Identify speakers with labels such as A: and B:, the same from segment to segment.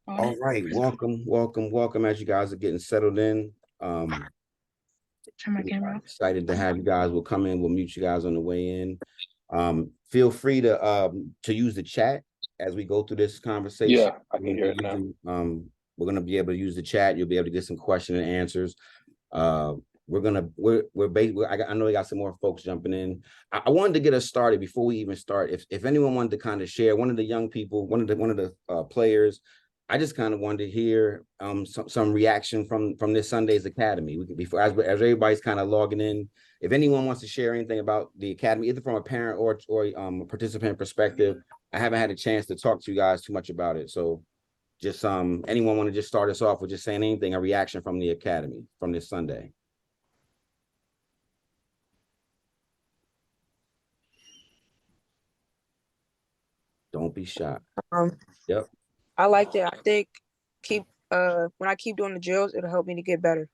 A: All right, welcome as you guys are getting settled in.
B: Turn my camera off.
A: Excited to have you guys. We'll come in, we'll mute you guys on the way in. Feel free to use the chat as we go through this conversation.
C: Yeah, I can hear it now.
A: We're gonna be able to use the chat. You'll be able to get some question and answers. I know we got some more folks jumping in. I wanted to get us started before we even start. If anyone wanted to kind of share, one of the young people, one of the players, I just kind of wanted to hear some reaction from this Sunday's Academy. We could, before as everybody's kind of logging in, if anyone wants to share anything about the Academy, either from a parent or a participant perspective, I haven't had a chance to talk to you guys too much about it. So just anyone want to just start us off with just saying anything, a reaction from the Academy from this Sunday? Don't be shy. Yep.
B: I liked it. I think when I keep doing the drills, it'll help me to get better.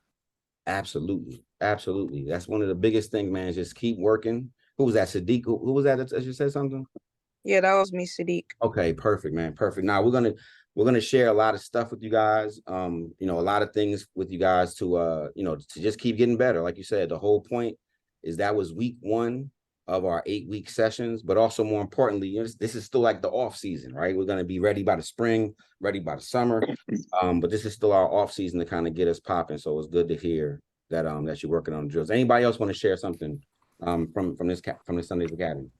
A: Absolutely. That's one of the biggest things, man, is just keep working. Who was that? Sadiq? Who was that as you said something?
B: Yeah, that was me, Sadiq.
A: Okay, perfect, man. Perfect. Now we're gonna share a lot of stuff with you guys. A lot of things with you guys to to just keep getting better. Like you said, the whole point is that was week 1 of our 8-week sessions, but also more importantly, this is still like the off season, right? We're gonna be ready by the spring, ready by the summer. But this is still our off season to kind of get us popping. So it's good to hear that that you're working on the drills. Anybody else want to share something from this Sunday's Academy?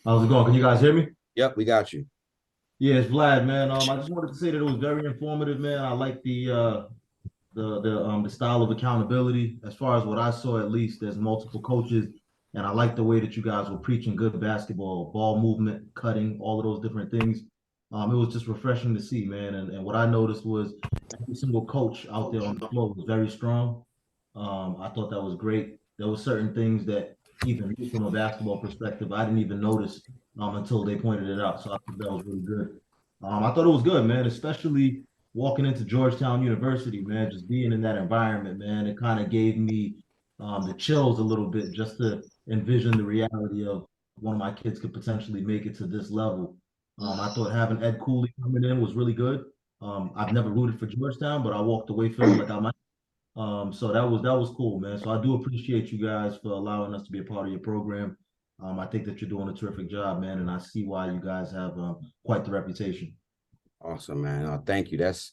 D: How's it going? Can you guys hear me?
A: Yep, we got you.
D: Yeah, it's Vlad, man. I just wanted to say that it was very informative, man. I like the style of accountability. As far as what I saw, at least, there's multiple coaches, and I like the way that you guys were preaching good basketball, ball movement, cutting, all of those different things. It was just refreshing to see, man. And what I noticed was every single coach out there on the floor was very strong. I thought that was great. There were certain things that even from a basketball perspective, I didn't even notice until they pointed it out. So I think that was really good. I thought it was good, man, especially walking into Georgetown University, man, just being in that environment, man. It kind of gave me the chills a little bit just to envision the reality of one of my kids could potentially make it to this level. I thought having Ed Cooley coming in was really good. I've never rooted for Georgetown, but I walked away feeling like I might. So that was cool, man. So I do appreciate you guys for allowing us to be a part of your program. I think that you're doing a terrific job, man, and I see why you guys have quite the reputation.
A: Awesome, man. Thank you. That's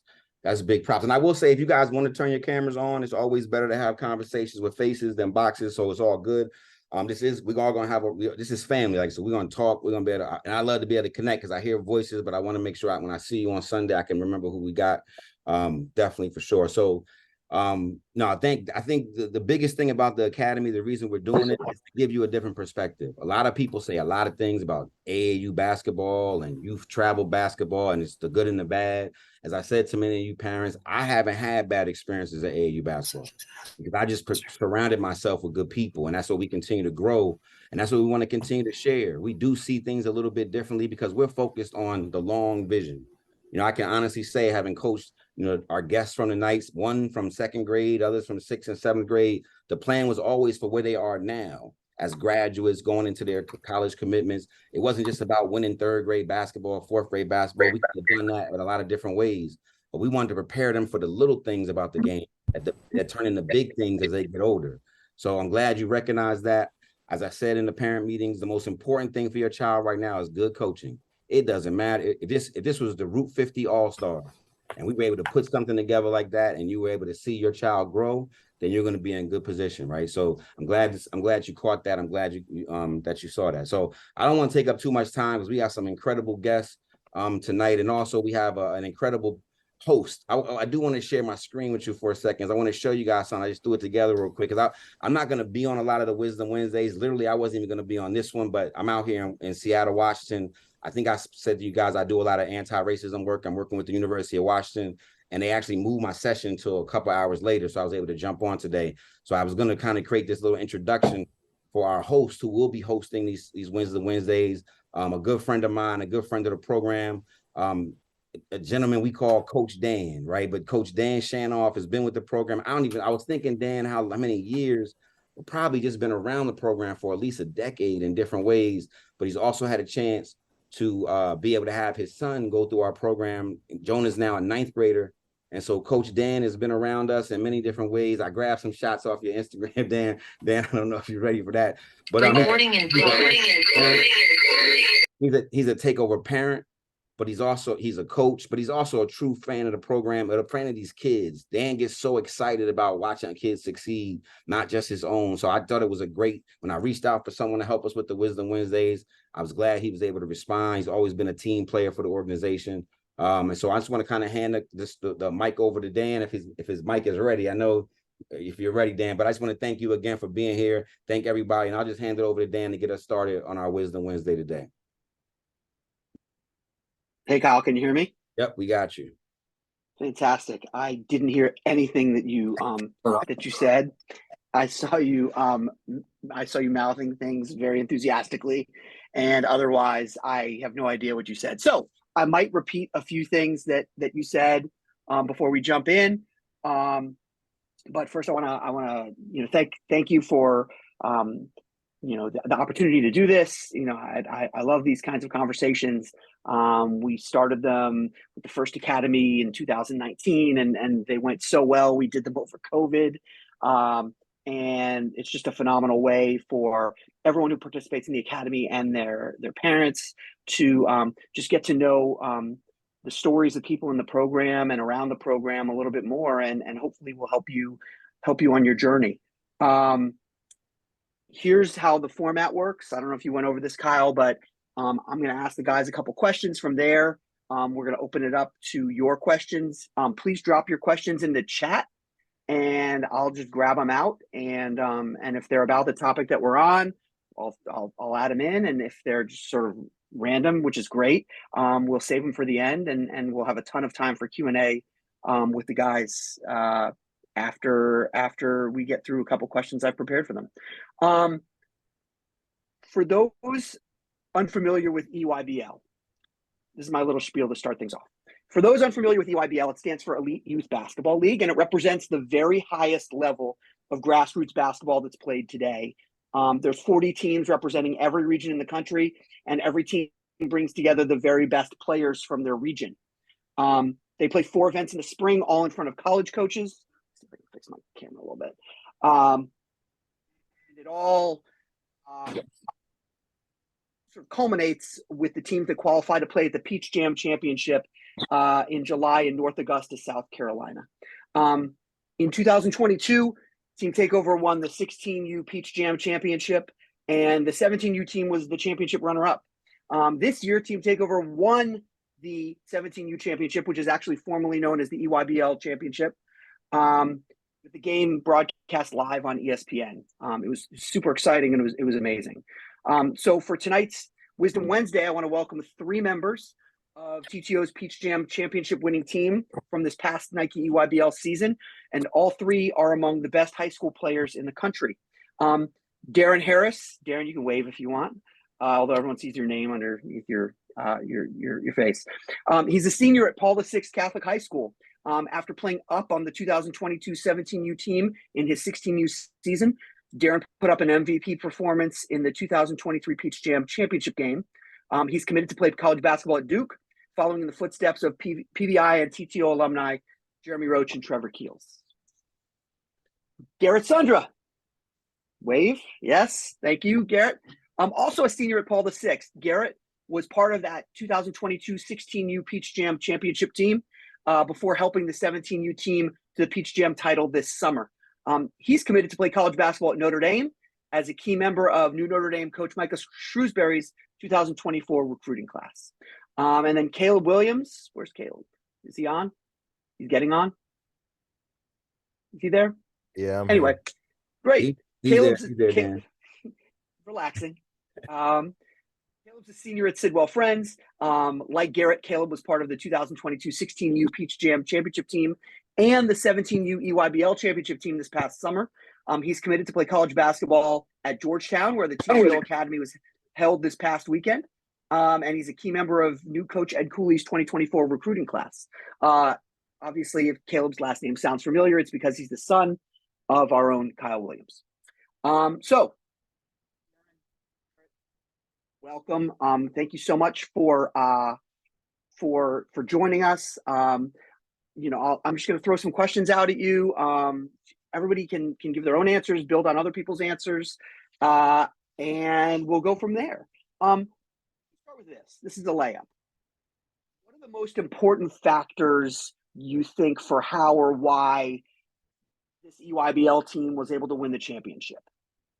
A: big props. And I will say, if you guys want to turn your cameras on, it's always better to have conversations with faces than boxes. So it's all good. We're all gonna have this is family. Like, so we're gonna talk. We're gonna be able to, and I love to be able to connect because I hear voices, but I want to make sure when I see you on Sunday, I can remember who we got. Definitely for sure. So no, I think the biggest thing about the Academy, the reason we're doing it is to give you a different perspective. A lot of people say a lot of things about AAU basketball and youth travel basketball, and it's the good and the bad. As I said to many of you parents, I haven't had bad experiences at AAU basketball because I just surrounded myself with good people, and that's what we continue to grow, and that's what we want to continue to share. We do see things a little bit differently because we're focused on the long vision. I can honestly say, having coached our guests from the Knights, one from 2nd grade, others from 6th and 7th grade, the plan was always for where they are now as graduates going into their college commitments. It wasn't just about winning 3rd grade basketball, 4th grade basketball. We could have done that in a lot of different ways, but we wanted to prepare them for the little things about the game that turn into big things as they get older. So I'm glad you recognize that. As I said in the parent meetings, the most important thing for your child right now is good coaching. It doesn't matter if this was the Route 50 All-Stars and we were able to put something together like that and you were able to see your child grow, then you're going to be in good position, right? So I'm glad you caught that. I'm glad that you saw that. So I don't want to take up too much time because we have some incredible guests tonight, and also we have an incredible host. I do want to share my screen with you for a second. I want to show you guys something. I just threw it together real quick because I'm not going to be on a lot of the Wisdom Wednesdays. Literally, I wasn't even going to be on this one, but I'm out here in Seattle, Washington. I think I said to you guys, I do a lot of anti-racism work. I'm working with the University of Washington, and they actually moved my session to a couple hours later, so I was able to jump on today. So I was going to kind of create this little introduction for our host who will be hosting these Wisdom Wednesdays. A good friend of mine, a good friend of the program, a gentleman we call Coach Dan, right? But Coach Dan Shanoff has been with the program. I was thinking, Dan, how many years, probably just been around the program for at least a decade in different ways, but he's also had a chance to be able to have his son go through our program. Jonah's now a ninth grader. And so Coach Dan has been around us in many different ways. I grabbed some shots off your Instagram, Dan. Dan, I don't know if you're ready for that. But he's a takeover parent, but he's a coach, but he's also a true fan of the program, a fan of these kids. Dan gets so excited about watching kids succeed, not just his own. So I thought it was when I reached out for someone to help us with the Wisdom Wednesdays, I was glad he was able to respond. He's always been a team player for the organization. And so I just want to kind of hand the mic over to Dan if his mic is ready. I know if you're ready, Dan, but I just want to thank you again for being here. Thank everybody. And I'll just hand it over to Dan to get us started on our Wisdom Wednesday today.
C: Hey, Kyle, can you hear me?
A: Yep, we got you.
C: Fantastic. I didn't hear anything that you said. I saw you mouthing things very enthusiastically, and otherwise I have no idea what you said. So I might repeat a few things that you said before we jump in. But first I want to thank you for the opportunity to do this. I love these kinds of conversations. We started them with the first academy in 2019, and they went so well. We did them over COVID. And it's just a phenomenal way for everyone who participates in the academy and their parents to just get to know the stories of people in the program and around the program a little bit more, and hopefully will help you on your journey. Here's how the format works. I don't know if you went over this, Kyle, but I'm going to ask the guys a couple questions. From there, we're going to open it up to your questions. Please drop your questions in the chat, and I'll just grab them out. And if they're about the topic that we're on, I'll add them in. And if they're just sort of random, which is great, we'll save them for the end, and we'll have a ton of time for Q&A with the guys after we get through a couple questions I've prepared for them. For those unfamiliar with EYBL, this is my little spiel to start things off. For those unfamiliar with EYBL, it stands for Elite Youth Basketball League, and it represents the very highest level of grassroots basketball that's played today. There's 40 teams representing every region in the country, and every team brings together the very best players from their region. They play 4 events in the spring, all in front of college coaches. Let's see if I can fix my camera a little bit. And it all sort of culminates with the teams that qualify to play at the Peach Jam Championship in July in North Augusta, South Carolina. In 2022, Team Takeover won the 16U Peach Jam Championship, and the 17U team was the championship runner-up. This year, Team Takeover won the 17U Championship, which is actually formerly known as the EYBL Championship, with the game broadcast live on ESPN. It was super exciting, and it was amazing. So for tonight's Wisdom Wednesday, I want to welcome 3 members of TTO's Peach Jam Championship winning team from this past Nike EYBL season, and all 3 are among the best high school players in the country. Darren Harris. Darren, you can wave if you want, although everyone sees your name underneath your face. He's a senior at Paul VI Catholic High School. After playing up on the 2022 17U team in his 16U season, Darren put up an MVP performance in the 2023 Peach Jam Championship game. He's committed to play college basketball at Duke, following in the footsteps of PBI and TTO alumni Jeremy Roach and Trevor Keels. Garrett Sundra. Wave. Yes. Thank you, Garrett. Also a senior at Paul VI. Garrett was part of that 2022 16U Peach Jam Championship team before helping the 17U team to the Peach Jam title this summer. He's committed to play college basketball at Notre Dame as a key member of new Notre Dame coach Micah Shrewsbury's 2024 recruiting class. And then Caleb Williams. Where's Caleb? Is he on? He's getting on. Is he there?
E: Yeah.
C: Anyway, great.
A: He's there, Dan.
C: Relaxing. Caleb's a senior at Sidwell Friends. Like Garrett, Caleb was part of the 2022 16U Peach Jam Championship team and the 17U EYBL Championship team this past summer. He's committed to play college basketball at Georgetown, where the TBA Academy was held this past weekend. And he's a key member of new coach Ed Cooley's 2024 recruiting class. Obviously, if Caleb's last name sounds familiar, it's because he's the son of our own Kyle Williams. So welcome. Thank you so much for joining us. I'm just going to throw some questions out at you. Everybody can give their own answers, build on other people's answers, and we'll go from there. Start with this. This is a layup. What are the most important factors you think for how or why this EYBL team was able to win the championship?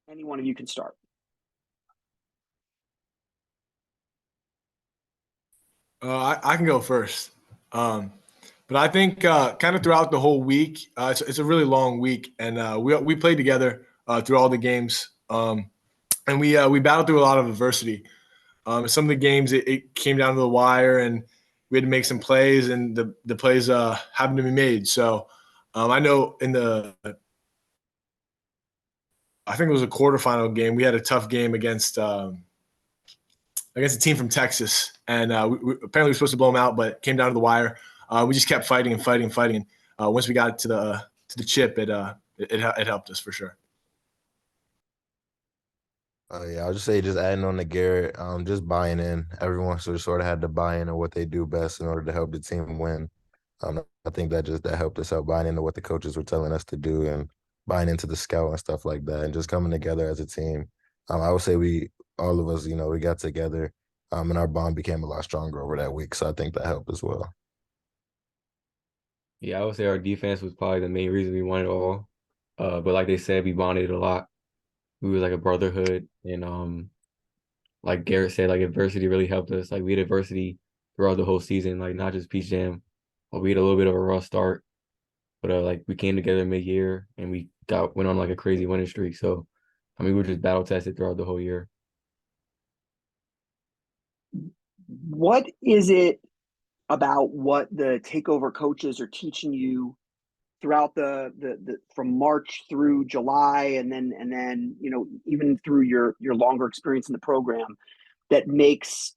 C: Any one of you can start.
E: I can go first. But I think kind of throughout the whole week, it's a really long week, and we played together through all the games, and we battled through a lot of adversity. Some of the games it came down to the wire, and we had to make some plays, and the plays happened to be made. So I know I think it was a quarterfinal game, we had a tough game against a team from Texas, and apparently we were supposed to blow them out, but it came down to the wire. We just kept fighting and fighting and fighting. And once we got to the chip, it helped us for sure.
F: Yeah, I'll just say, just adding on to Garrett, just buying in. Everyone sort of had to buy into what they do best in order to help the team win. I think that helped us out, buying into what the coaches were telling us to do and buying into the scout and stuff like that, and just coming together as a team. I would say all of us, we got together, and our bond became a lot stronger over that week. So I think that helped as well.
G: Yeah, I would say our defense was probably the main reason we won it all. But like they said, we bonded a lot. We were like a brotherhood, and like Garrett said, like adversity really helped us. Like we had adversity throughout the whole season, like not just Peach Jam. We had a little bit of a rough start, but like we came together mid-year and we went on like a crazy winning streak. So I mean, we were just battle tested throughout the whole year.
C: What is it about what the takeover coaches are teaching you throughout the from March through July, and then even through your longer experience in the program, that makes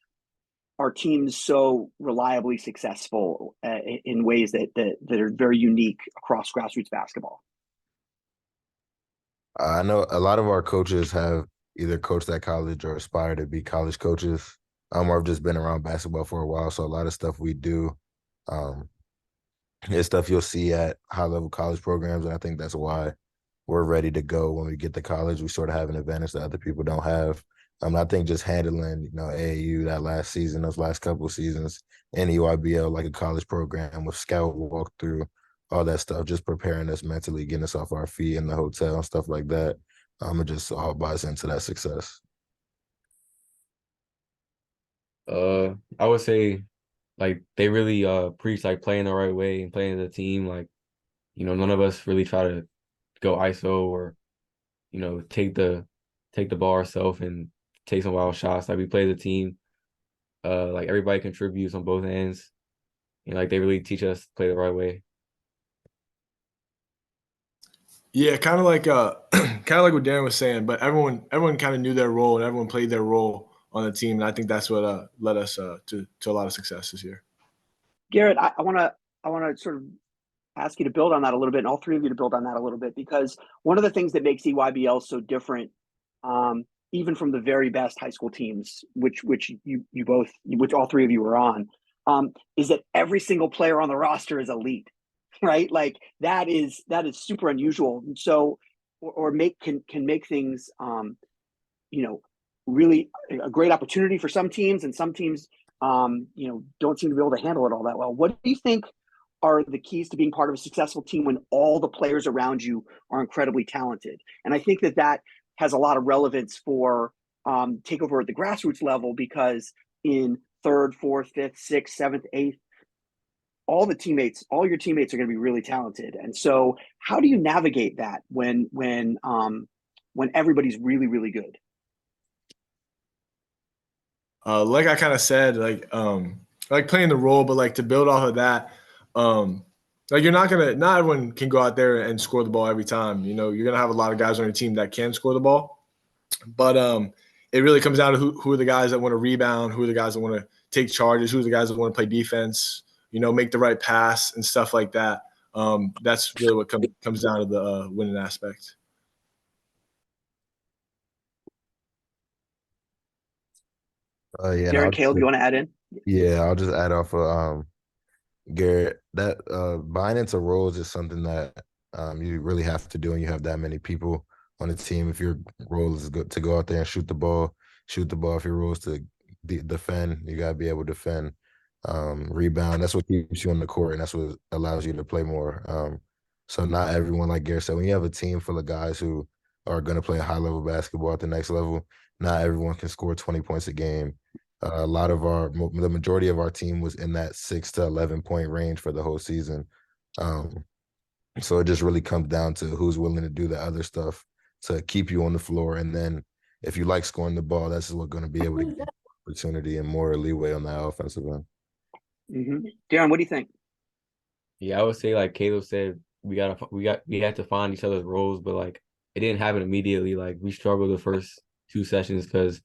C: our teams so reliably successful in ways that are very unique across grassroots basketball?
F: I know a lot of our coaches have either coached at college or aspire to be college coaches, or have just been around basketball for a while. So a lot of stuff we do is stuff you'll see at high-level college programs, and I think that's why we're ready to go when we get to college. We sort of have an advantage that other people don't have. I think just handling, AAU that last season, those last couple of seasons, and EYBL like a college program with scout walkthrough, all that stuff, just preparing us mentally, getting us off our feet in the hotel and stuff like that. It just all buys into that success.
G: I would say like they really preach like playing the right way and playing as a team. Like, none of us really try to go ISO or, take the ball ourselves and take some wild shots. Like we play as a team. Like everybody contributes on both ends. And like they really teach us to play the right way.
E: Yeah, kind of like what Darren was saying, but everyone kind of knew their role and everyone played their role on the team, and I think that's what led us to a lot of success this year.
C: Garrett, I want to sort of ask you to build on that a little bit, and all three of you to build on that a little bit, because one of the things that makes EYBL so different, even from the very best high school teams, which all three of you were on, is that every single player on the roster is elite, right? Like that is super unusual. So, can make things, really a great opportunity for some teams, and some teams, don't seem to be able to handle it all that well. What do you think are the keys to being part of a successful team when all the players around you are incredibly talented? And I think that has a lot of relevance for takeover at the grassroots level, because in third, fourth, fifth, sixth, seventh, eighth, all your teammates are going to be really talented. And so how do you navigate that when everybody's really, really good?
E: Like I kind of said, like playing the role, but like to build off of that, like not everyone can go out there and score the ball every time. You're gonna have a lot of guys on your team that can score the ball, but it really comes down to who are the guys that want to rebound, who are the guys that want to take charges, who are the guys that want to play defense, make the right pass and stuff like that. That's really what comes down to the winning aspect.
F: Yeah, and
C: Darren, Caleb, you want to add in?
F: I'll just add off of Garrett, that buying into roles is something that you really have to do when you have that many people on the team. If your role is to go out there and shoot the ball, shoot the ball. If your role is to defend, you gotta be able to defend, rebound. That's what keeps you on the court, and that's what allows you to play more. So not everyone, like Garrett said, when you have a team full of guys who are going to play high level basketball at the next level, not everyone can score 20 points a game. A lot of the majority of our team was in that 6 to 11 point range for the whole season. So it just really comes down to who's willing to do the other stuff to keep you on the floor. And then if you like scoring the ball, that's what's going to be able to give you opportunity and more leeway on that offensive end.
C: Darren, what do you think?
G: Yeah, I would say like Caleb said, we had to find each other's roles, but like it didn't happen immediately. Like we struggled the first 2 sessions because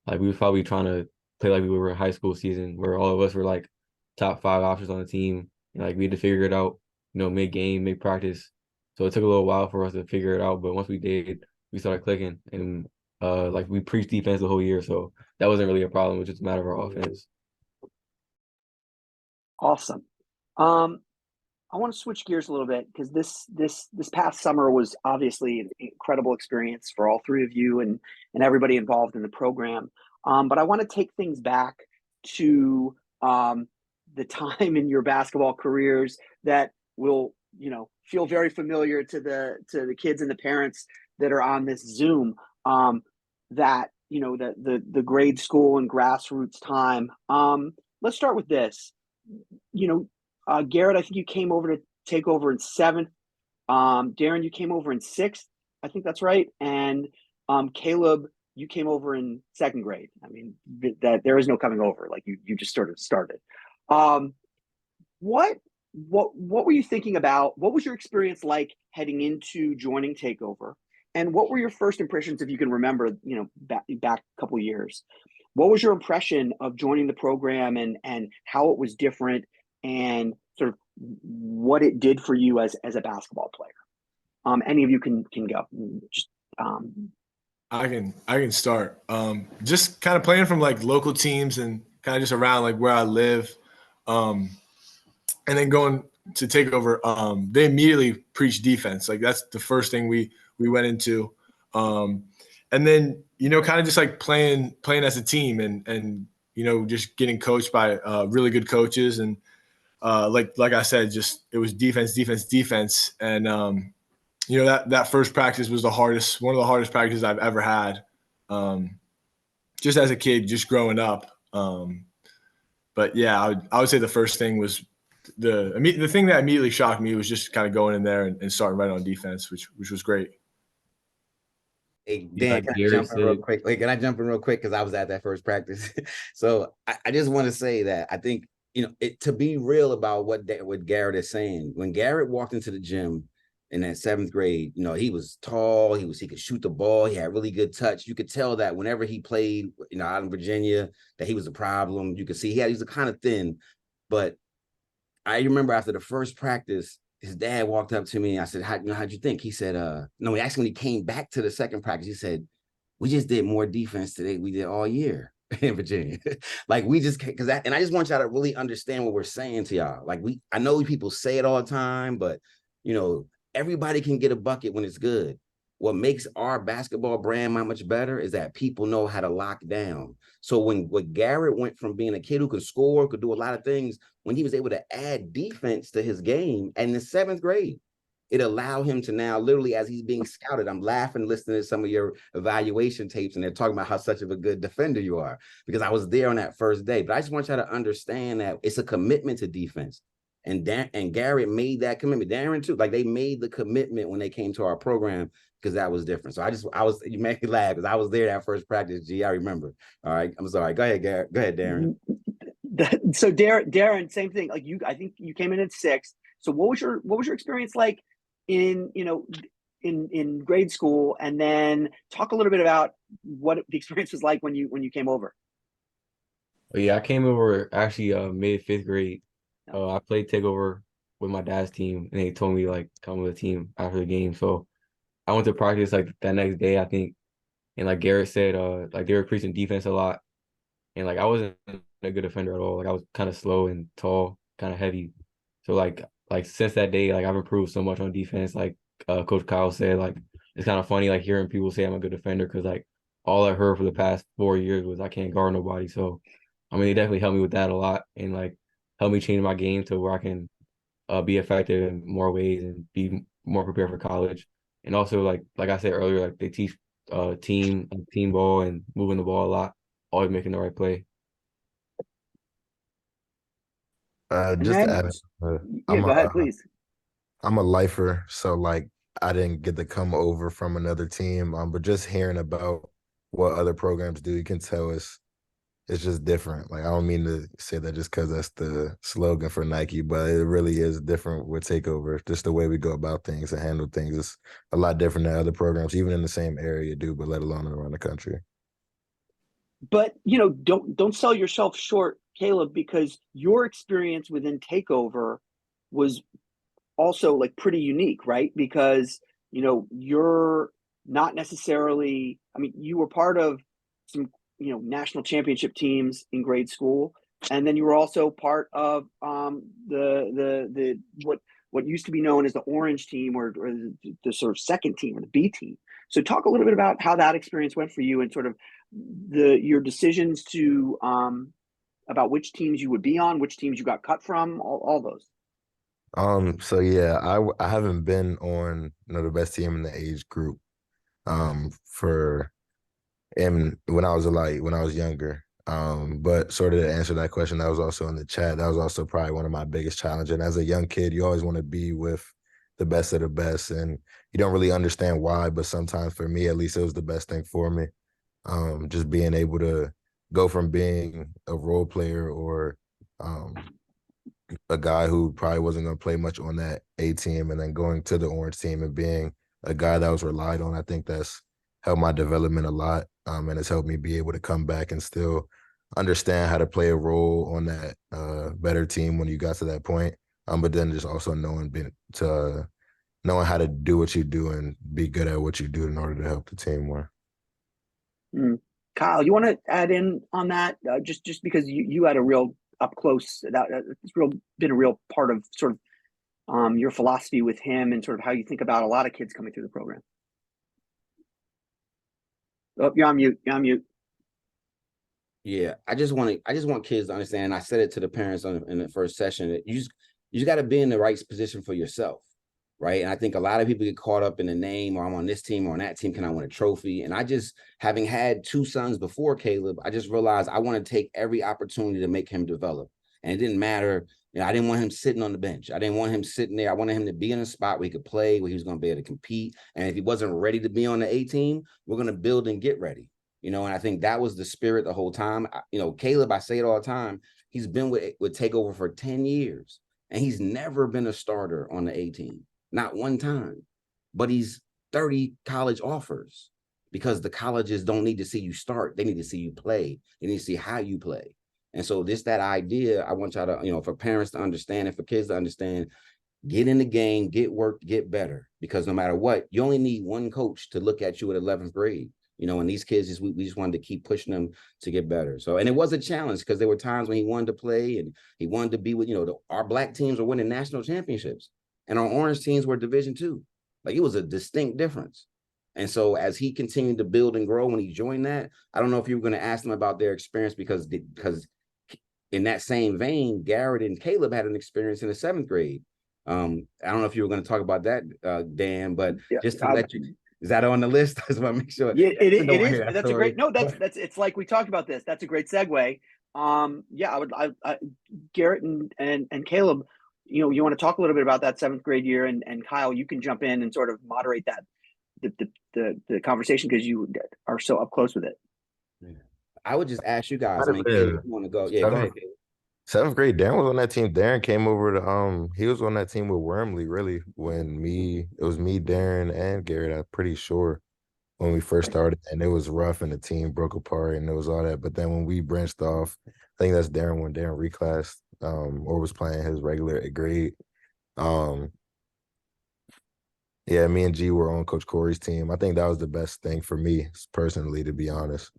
G: like we were probably trying to play like we were in high school season where all of us were like top 5 options on the team. And like we had to figure it out, mid-game, mid-practice. So it took a little while for us to figure it out, but once we did, we started clicking. And like we preached defense the whole year, so that wasn't really a problem. It was just a matter of our offense.
C: Awesome. I want to switch gears a little bit because this past summer was obviously an incredible experience for all 3 of you and everybody involved in the program. But I want to take things back to the time in your basketball careers that will feel very familiar to the kids and the parents that are on this Zoom. That the grade school and grassroots time. Let's start with this. Garrett, I think you came over to take over in 7th. Darren, you came over in 6th. I think that's right. And Caleb, you came over in 2nd grade. I mean, that there is no coming over. Like you just sort of started. What were you thinking about? What was your experience like heading into joining Takeover? And what were your first impressions, if you can remember, back a couple of years? What was your impression of joining the program and how it was different and sort of what it did for you as a basketball player? Any of you can go. Just
E: I can start. Just kind of playing from like local teams and kind of just around like where I live. And then going to Takeover, they immediately preach defense. Like that's the first thing we went into. And then, kind of just like playing as a team and just getting coached by really good coaches. And like I said, just it was defense. And, that first practice was one of the hardest practices I've ever had, just as a kid, just growing up. But yeah, I would say the first thing was the thing that immediately shocked me was just kind of going in there and starting right on defense, which was great.
A: Hey, Dan, can I jump in real quick? Can I jump in real quick? Because I was at that first practice. So I just want to say that I think, to be real about what Garrett is saying, when Garrett walked into the gym in that 7th grade, he was tall, he could shoot the ball, he had really good touch. You could tell that whenever he played, out in Virginia, that he was a problem. You could see he was kind of thin. But I remember after the first practice, his dad walked up to me. I said, how'd you think? He said, no, he actually, when he came back to the second practice, he said, we just did more defense today we did all year in Virginia. Like we just, and I just want y'all to really understand what we're saying to y'all. Like I know people say it all the time, but everybody can get a bucket when it's good. What makes our basketball brand much better is that people know how to lock down. So when Garrett went from being a kid who could score, could do a lot of things, when he was able to add defense to his game and in the 7th grade, it allowed him to now literally, as he's being scouted, I'm laughing listening to some of your evaluation tapes and they're talking about how such of a good defender you are, because I was there on that first day. But I just want y'all to understand that it's a commitment to defense. And Garrett made that commitment. Darren too. Like they made the commitment when they came to our program because that was different. So you made me laugh because I was there that first practice. G, I remember. All right, I'm sorry. Go ahead, Garrett. Go ahead, Darren.
C: So Darren, same thing. Like I think you came in at 6th. So what was your experience like in grade school? And then talk a little bit about what the experience was like when you came over.
G: Well, yeah, I came over actually mid 5th grade. I played Takeover with my dad's team, and they told me like come with the team after the game. So I went to practice like that next day, I think, and like Garrett said, like they were preaching defense a lot. and like I wasn't a good defender at all. Like I was kind of slow and tall, kind of heavy. So like since that day, like I've improved so much on defense. Like Coach Kyle said, like it's kind of funny like hearing people say I'm a good defender because like all I heard for the past 4 years was I can't guard nobody. So I mean, it definitely helped me with that a lot and like helped me change my game to where I can be effective in more ways and be more prepared for college. And also like I said earlier, like they teach team ball and moving the ball a lot, always making the right play.
C: And
F: Just to
C: then,
F: add,
C: yeah,
F: I'm
C: go ahead,
F: a
C: please.
F: I'm a lifer, so like I didn't get to come over from another team. But just hearing about what other programs do, you can tell it's just different. Like I don't mean to say that just because that's the slogan for Nike, but it really is different with Takeover. Just the way we go about things and handle things is a lot different than other programs, even in the same area do, but let alone around the country.
C: But don't sell yourself short, Caleb, because your experience within Takeover was also like pretty unique, right? Because you're not necessarily. I mean, you were part of some national championship teams in grade school, and then you were also part of the what used to be known as the Orange team or the sort of second team or the B team. So talk a little bit about how that experience went for you and sort of your decisions to about which teams you would be on, which teams you got cut from, all those.
F: So yeah, I haven't been on the best team in the age group for and when I was younger. But sort of to answer that question, that was also in the chat. That was also probably one of my biggest challenges. And as a young kid, you always want to be with the best of the best, and you don't really understand why. But sometimes, for me, at least, it was the best thing for me. Just being able to go from being a role player or um, a guy who probably wasn't going to play much on that A team and then going to the Orange team and being a guy that was relied on. I think that's helped my development a lot, and it's helped me be able to come back and still understand how to play a role on that better team when you got to that point. But then just also knowing how to do what you do and be good at what you do in order to help the team more.
C: Kyle, you want to add in on that? Just because you had a real up close it's been a real part of sort of your philosophy with him and sort of how you think about a lot of kids coming through the program. Oh, you're on mute. You're on mute.
A: Yeah, I just want kids to understand. And I said it to the parents in the first session that you just got to be in the right position for yourself, right? And I think a lot of people get caught up in the name, or I'm on this team or on that team. Can I win a trophy? And I just, having had two sons before Caleb, I just realized I want to take every opportunity to make him develop. And it didn't matter. I didn't want him sitting on the bench. I didn't want him sitting there. I wanted him to be in a spot where he could play, where he was going to be able to compete. And if he wasn't ready to be on the A team, we're going to build and get ready. And I think that was the spirit the whole time. Caleb, I say it all the time, he's been with Takeover for 10 years, and he's never been a starter on the A team, not one time. But he's 30 college offers because the colleges don't need to see you start. They need to see you play. They need to see how you play. And so that idea, I want y'all to, for parents to understand and for kids to understand, get in the game, get work, get better. Because no matter what, you only need one coach to look at you at 11th grade. And these kids, we just wanted to keep pushing them to get better. So, and it was a challenge because there were times when he wanted to play and he wanted to be with, our black teams were winning national championships and our orange teams were Division II. Like, it was a distinct difference. And so as he continued to build and grow, when he joined that, I don't know if you were going to ask them about their experience because in that same vein, Garrett and Caleb had an experience in the 7th grade. I don't know if you were going to talk about that, Dan, but just to let you. Is that on the list? I just want to make sure.
C: Yeah, it is. That's
A: story.
C: a great. No, that's it's like we talked about this. That's a great segue. Yeah, I Garrett and Caleb, you want to talk a little bit about that 7th grade year, and Kyle, you can jump in and sort of moderate that the conversation because you are so up close with it.
A: I would just ask you guys. I mean, Caleb, if you want to go? Yeah, go ahead, Caleb.
F: 7th grade, Darren was on that team. Darren came over to he was on that team with Wormley, really, it was me, Darren, and Garrett, I'm pretty sure, when we first started, and it was rough and the team broke apart and it was all that. But then when we branched off, I think that's Darren when Darren reclassed or was playing his regular grade. Yeah, me and G were on Coach Corey's team. I think that was the best thing for me personally, to be honest.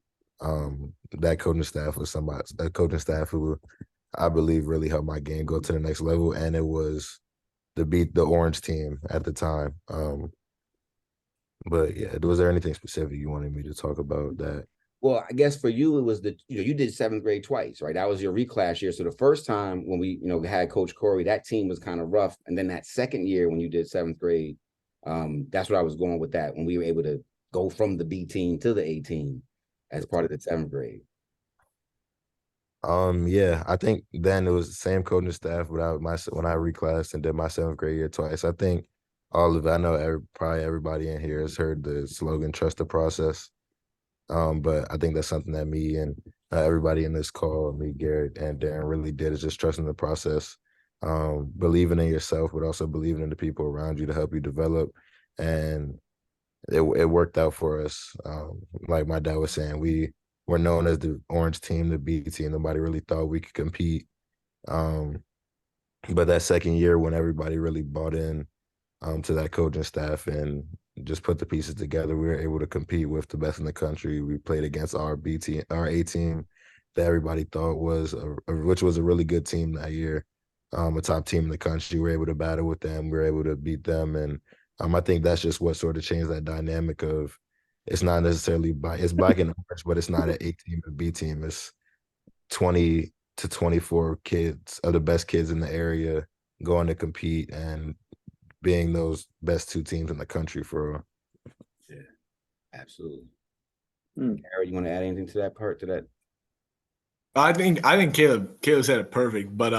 F: that coaching staff was a coaching staff who I believe really helped my game go to the next level, and it was to beat the Orange team at the time. But yeah, was there anything specific you wanted me to talk about that?
A: Well, I guess for you, it was you did seventh grade twice, right? That was your reclass year. So the first time when we, had Coach Corey, that team was kind of rough. And then that second year when you did seventh grade, that's what I was going with that, when we were able to go from the B team to the A team as part of the seventh grade.
F: Yeah, I think then it was the same coaching staff when I reclassed and did my seventh grade year twice. I think all of it, I know probably everybody in here has heard the slogan "Trust the process." But I think that's something that me and everybody in this call, me, Garrett, and Darren really did, is just trusting the process, believing in yourself, but also believing in the people around you to help you develop. And it worked out for us. Like my dad was saying, we were known as the Orange team, the B team. Nobody really thought we could compete. But that second year, when everybody really bought in to that coaching staff and just put the pieces together, we were able to compete with the best in the country. We played against our B team, our A team, that everybody thought was, which was a really good team that year, a top team in the country. We were able to battle with them. We were able to beat them, and I think that's just what sort of changed that dynamic of, it's not necessarily it's black and orange, but it's not an A team or B team. It's 20 to 24 kids of the best kids in the area going to compete and being those best two teams in the country for.
A: Yeah, absolutely. Garrett, you want to add anything to that part, to that?
E: I think Caleb said it perfect, but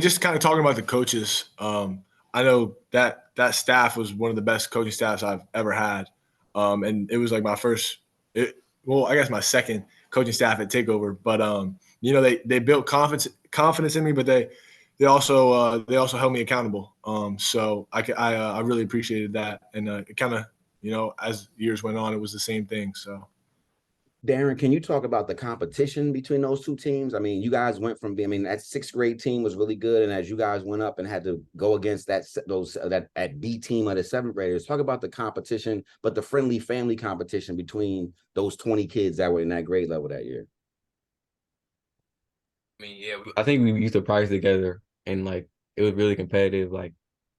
E: just kind of talking about the coaches, I know that staff was one of the best coaching staffs I've ever had, and it was like I guess my second coaching staff at Takeover, but they built confidence in me, but they also held me accountable. So I really appreciated that, and it kind of, as years went on, it was the same thing. So.
A: Darren, can you talk about the competition between those two teams? I mean, you guys went from that sixth grade team was really good, and as you guys went up and had to go against that B team of the seventh graders, talk about the competition, but the friendly family competition between those 20 kids that were in that grade level that year.
G: I mean, yeah, I think we used to practice together, and like it was really competitive. Like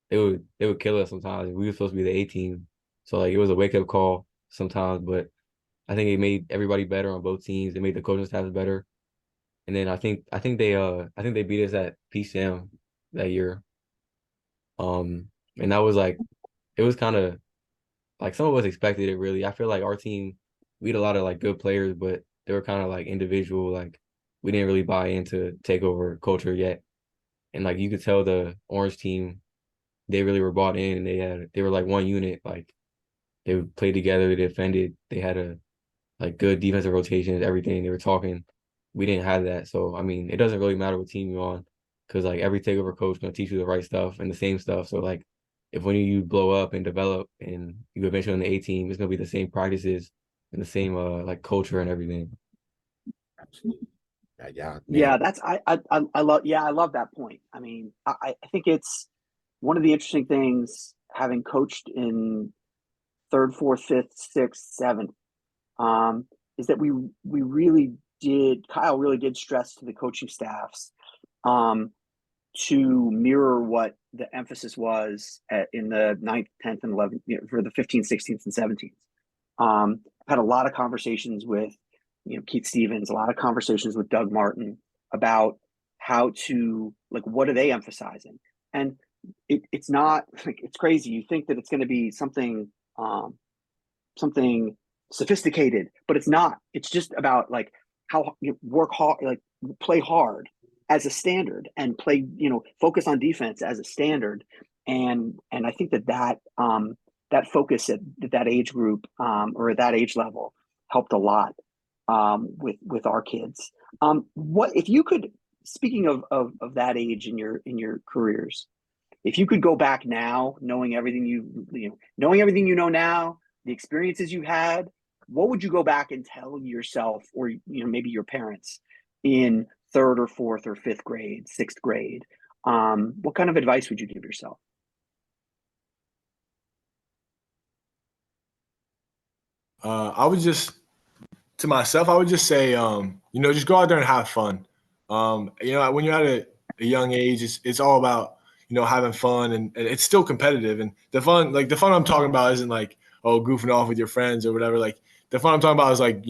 G: they would kill us sometimes. We were supposed to be the A team, so like it was a wake up call sometimes, but I think it made everybody better on both teams. It made the coaching staffs better. And then I think they beat us at PCM that year. And that was like, it was kind of like some of us expected it really. I feel like our team, we had a lot of like good players, but they were kind of like individual. Like we didn't really buy into takeover culture yet. And like you could tell the Orange team, they really were bought in, and they were like one unit. Like they would play together, they defended, they had a like good defensive rotations, everything. They were talking. We didn't have that. So, I mean, it doesn't really matter what team you're on, because like every takeover coach going to teach you the right stuff and the same stuff. So like if when you blow up and develop and you eventually on the A team, it's going to be the same practices and the same like culture and everything.
A: Absolutely. Yeah.
C: Yeah, I love that point. I mean, I think it's one of the interesting things, having coached in third, fourth, fifth, sixth, seventh, is that Kyle really did stress to the coaching staffs to mirror what the emphasis was in the 9th, 10th, and 11th, for the 15th, 16th, and 17th. I've had a lot of conversations with Keith Stevens, a lot of conversations with Doug Martin about how to, like, what are they emphasizing? And it's not like, it's crazy. You think that it's going to be something sophisticated, but it's not. It's just about like how you work hard, like play hard as a standard, and play, focus on defense as a standard. And I think that focus at that age group, or at that age level, helped a lot with our kids. What if you could, speaking of that age in your careers, if you could go back now, knowing everything you know now, the experiences you had, what would you go back and tell yourself, or maybe your parents, in third or fourth or fifth grade, sixth grade? What kind of advice would you give yourself?
E: I would just to myself, I would just say, just go out there and have fun. When you're at a young age, it's all about, having fun, and it's still competitive. And the fun I'm talking about isn't like, oh, goofing off with your friends or whatever. Like the fun I'm talking about is like,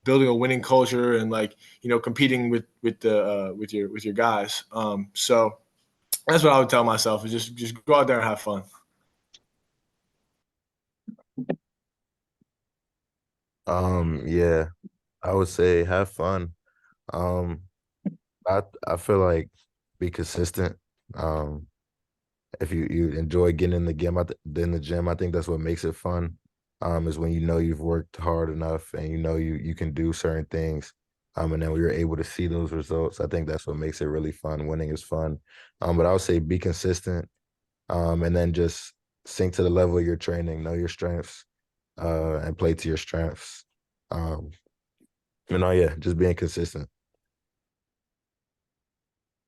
E: building a winning culture and like, competing with your guys. So that's what I would tell myself is just go out there and have fun.
F: Yeah, I would say have fun. Um, I feel like be consistent. Um, if you enjoy getting in the game in the gym, I think that's what makes it fun. Is when you know you've worked hard enough and you know you can do certain things. And then we are able to see those results. I think that's what makes it really fun. Winning is fun. But I would say be consistent. And then just sink to the level of your training, know your strengths, and play to your strengths. Um, yeah, just being consistent.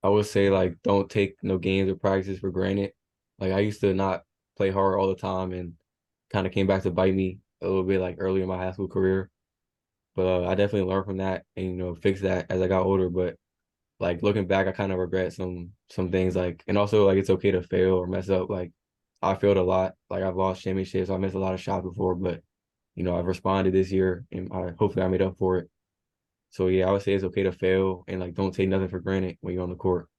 G: I would say like don't take no games or practices for granted. Like I used to not play hard all the time and kind of came back to bite me a little bit like early in my high school career. But I definitely learned from that and fix that as I got older. But like looking back, I kind of regret some things like, and also like it's okay to fail or mess up. Like I failed a lot. Like I've lost championships. I missed a lot of shots before, but I've responded this year and hopefully I made up for it. So yeah, I would say it's okay to fail and like don't take nothing for granted when you're on the court.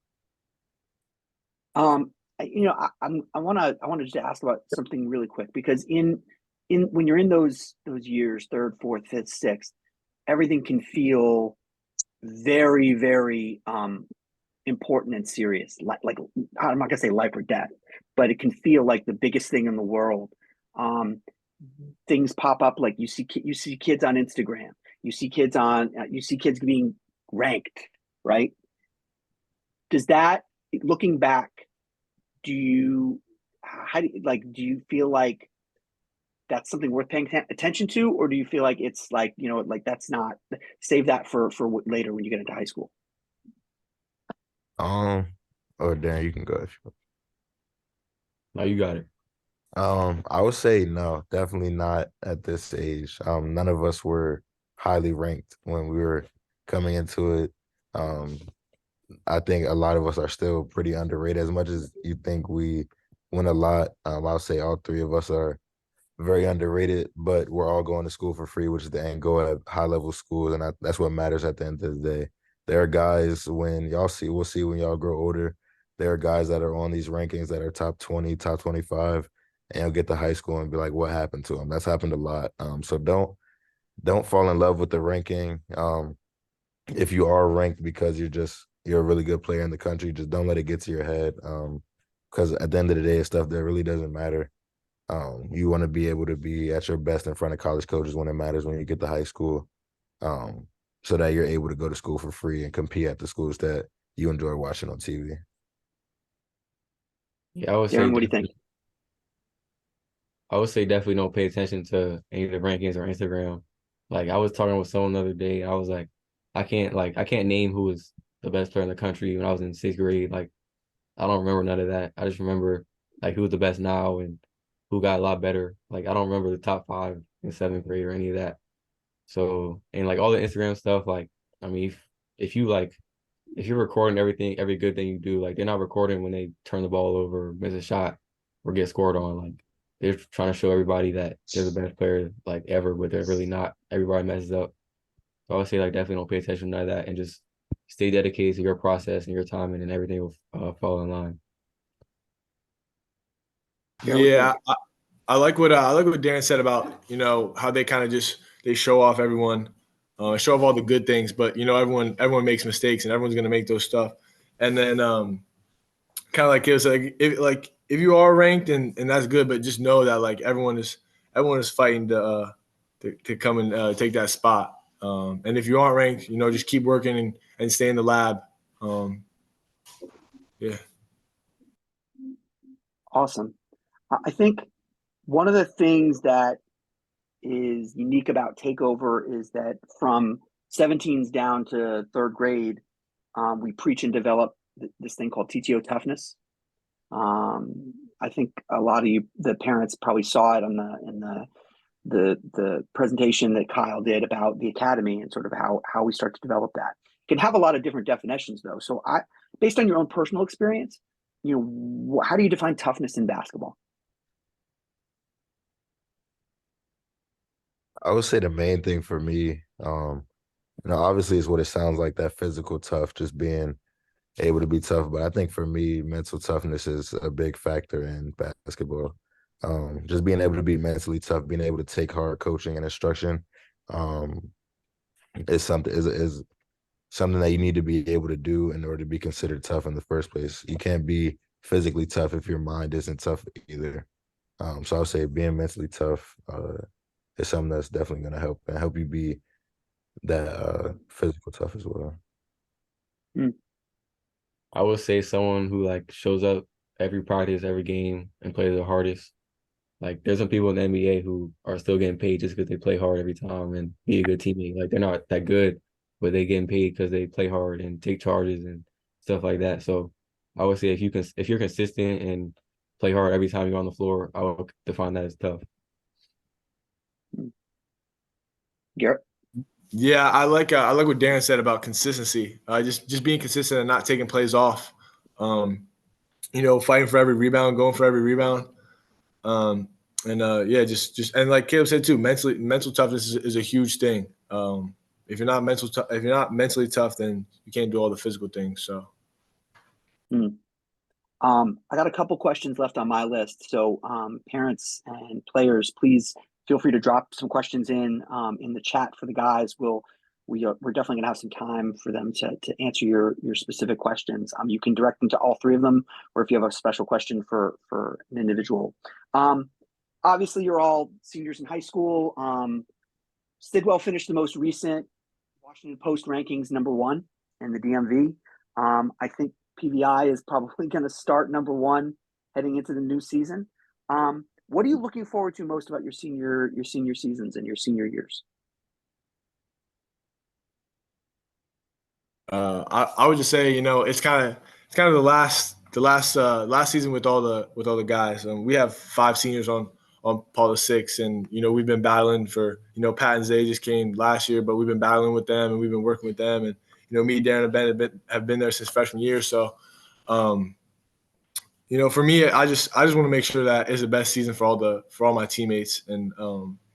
C: I want to just ask about something really quick because in when you're in those years, third, fourth, fifth, sixth, everything can feel very, very important and serious. Like I'm not gonna say life or death, but it can feel like the biggest thing in the world. Things pop up like you see kids on Instagram, you see kids being ranked, right? Does that, looking back, do you feel like that's something worth paying attention to, or do you feel like it's like like that's not, save that for later when you get into high school?
F: Or Darren, you can go if you
G: Now you got it.
F: I would say no, definitely not at this age. None of us were highly ranked when we were coming into it. Um, I think a lot of us are still pretty underrated. As much as you think we win a lot, I'll say all three of us are very underrated, but we're all going to school for free, which is the end goal at high level schools, and that's what matters at the end of the day. There are guys we'll see when y'all grow older. There are guys that are on these rankings that are top 20, top 25, and you'll get to high school and be like, what happened to them? That's happened a lot. So don't fall in love with the ranking. If you are ranked because you're a really good player in the country, just don't let it get to your head. Because at the end of the day, it's stuff that really doesn't matter. You want to be able to be at your best in front of college coaches when it matters when you get to high school, so that you're able to go to school for free and compete at the schools that you enjoy watching on TV.
G: Yeah, I would say
C: Darren, what do you think?
G: I would say definitely don't pay attention to any of the rankings or Instagram. Like I was talking with someone the other day, I was like, I can't name who was the best player in the country when I was in sixth grade. Like I don't remember none of that. I just remember like who's the best now and who got a lot better. Like I don't remember the top five in seventh grade or any of that. So and like all the Instagram stuff, like I mean, if you're recording everything, every good thing you do, like they're not recording when they turn the ball over, miss a shot, or get scored on. Like they're trying to show everybody that they're the best player like ever, but they're really not. Everybody messes up. So I would say like definitely don't pay attention to none of that and just stay dedicated to your process and your timing and everything will fall in line.
E: Yeah, I like what Darren said about how they kind of they show off everyone, show off all the good things, but everyone makes mistakes and everyone's gonna make those stuff, and then kind of like it was like if you are ranked and that's good, but just know that like everyone is fighting to come and take that spot, and if you aren't ranked, just keep working and stay in the lab. Yeah.
C: Awesome. I think one of the things that is unique about Takeover is that from 17s down to third grade, we preach and develop this thing called TTO toughness. I think a lot of the parents probably saw it in the the presentation that Kyle did about the academy and sort of how we start to develop that. It can have a lot of different definitions though. So based on your own personal experience, how do you define toughness in basketball?
F: I would say the main thing for me, obviously is what it sounds like, that physical tough, just being able to be tough. But I think for me, mental toughness is a big factor in basketball. Just being able to be mentally tough, being able to take hard coaching and instruction, is something that you need to be able to do in order to be considered tough in the first place. You can't be physically tough if your mind isn't tough either. So I would say being mentally tough is something that's definitely going to help you be that physical tough as well.
G: I would say someone who like shows up every practice, every game, and plays the hardest. Like there's some people in the NBA who are still getting paid just because they play hard every time and be a good teammate. Like they're not that good, but they getting paid because they play hard and take charges and stuff like that. So I would say if you're consistent and play hard every time you're on the floor, I would define that as tough.
C: Garrett?
E: Yeah, I like what Darren said about consistency. Just being consistent and not taking plays off. Fighting for every rebound, going for every rebound. Just like Caleb said too, mental toughness is a huge thing. If you're not mentally tough, then you can't do all the physical things. So,
C: I got a couple questions left on my list. So, parents and players, please feel free to drop some questions in the chat for the guys. We're definitely gonna have some time for them to answer your specific questions. You can direct them to all three of them, or if you have a special question for an individual. Obviously, you're all seniors in high school. Stidwell finished the most recent Washington Post rankings #1 in the DMV. I think PVI is probably going to start #1 heading into the new season. What are you looking forward to most about your senior seasons and your senior years?
E: I would just say, it's kind of the last season with all the guys. We have 5 seniors on Paul VI, and we've been battling for Pat and Zay just came last year, but we've been battling with them and we've been working with them, and me, Darren, and Ben have been there since freshman year. So, for me, I just want to make sure that it's the best season for all my teammates, and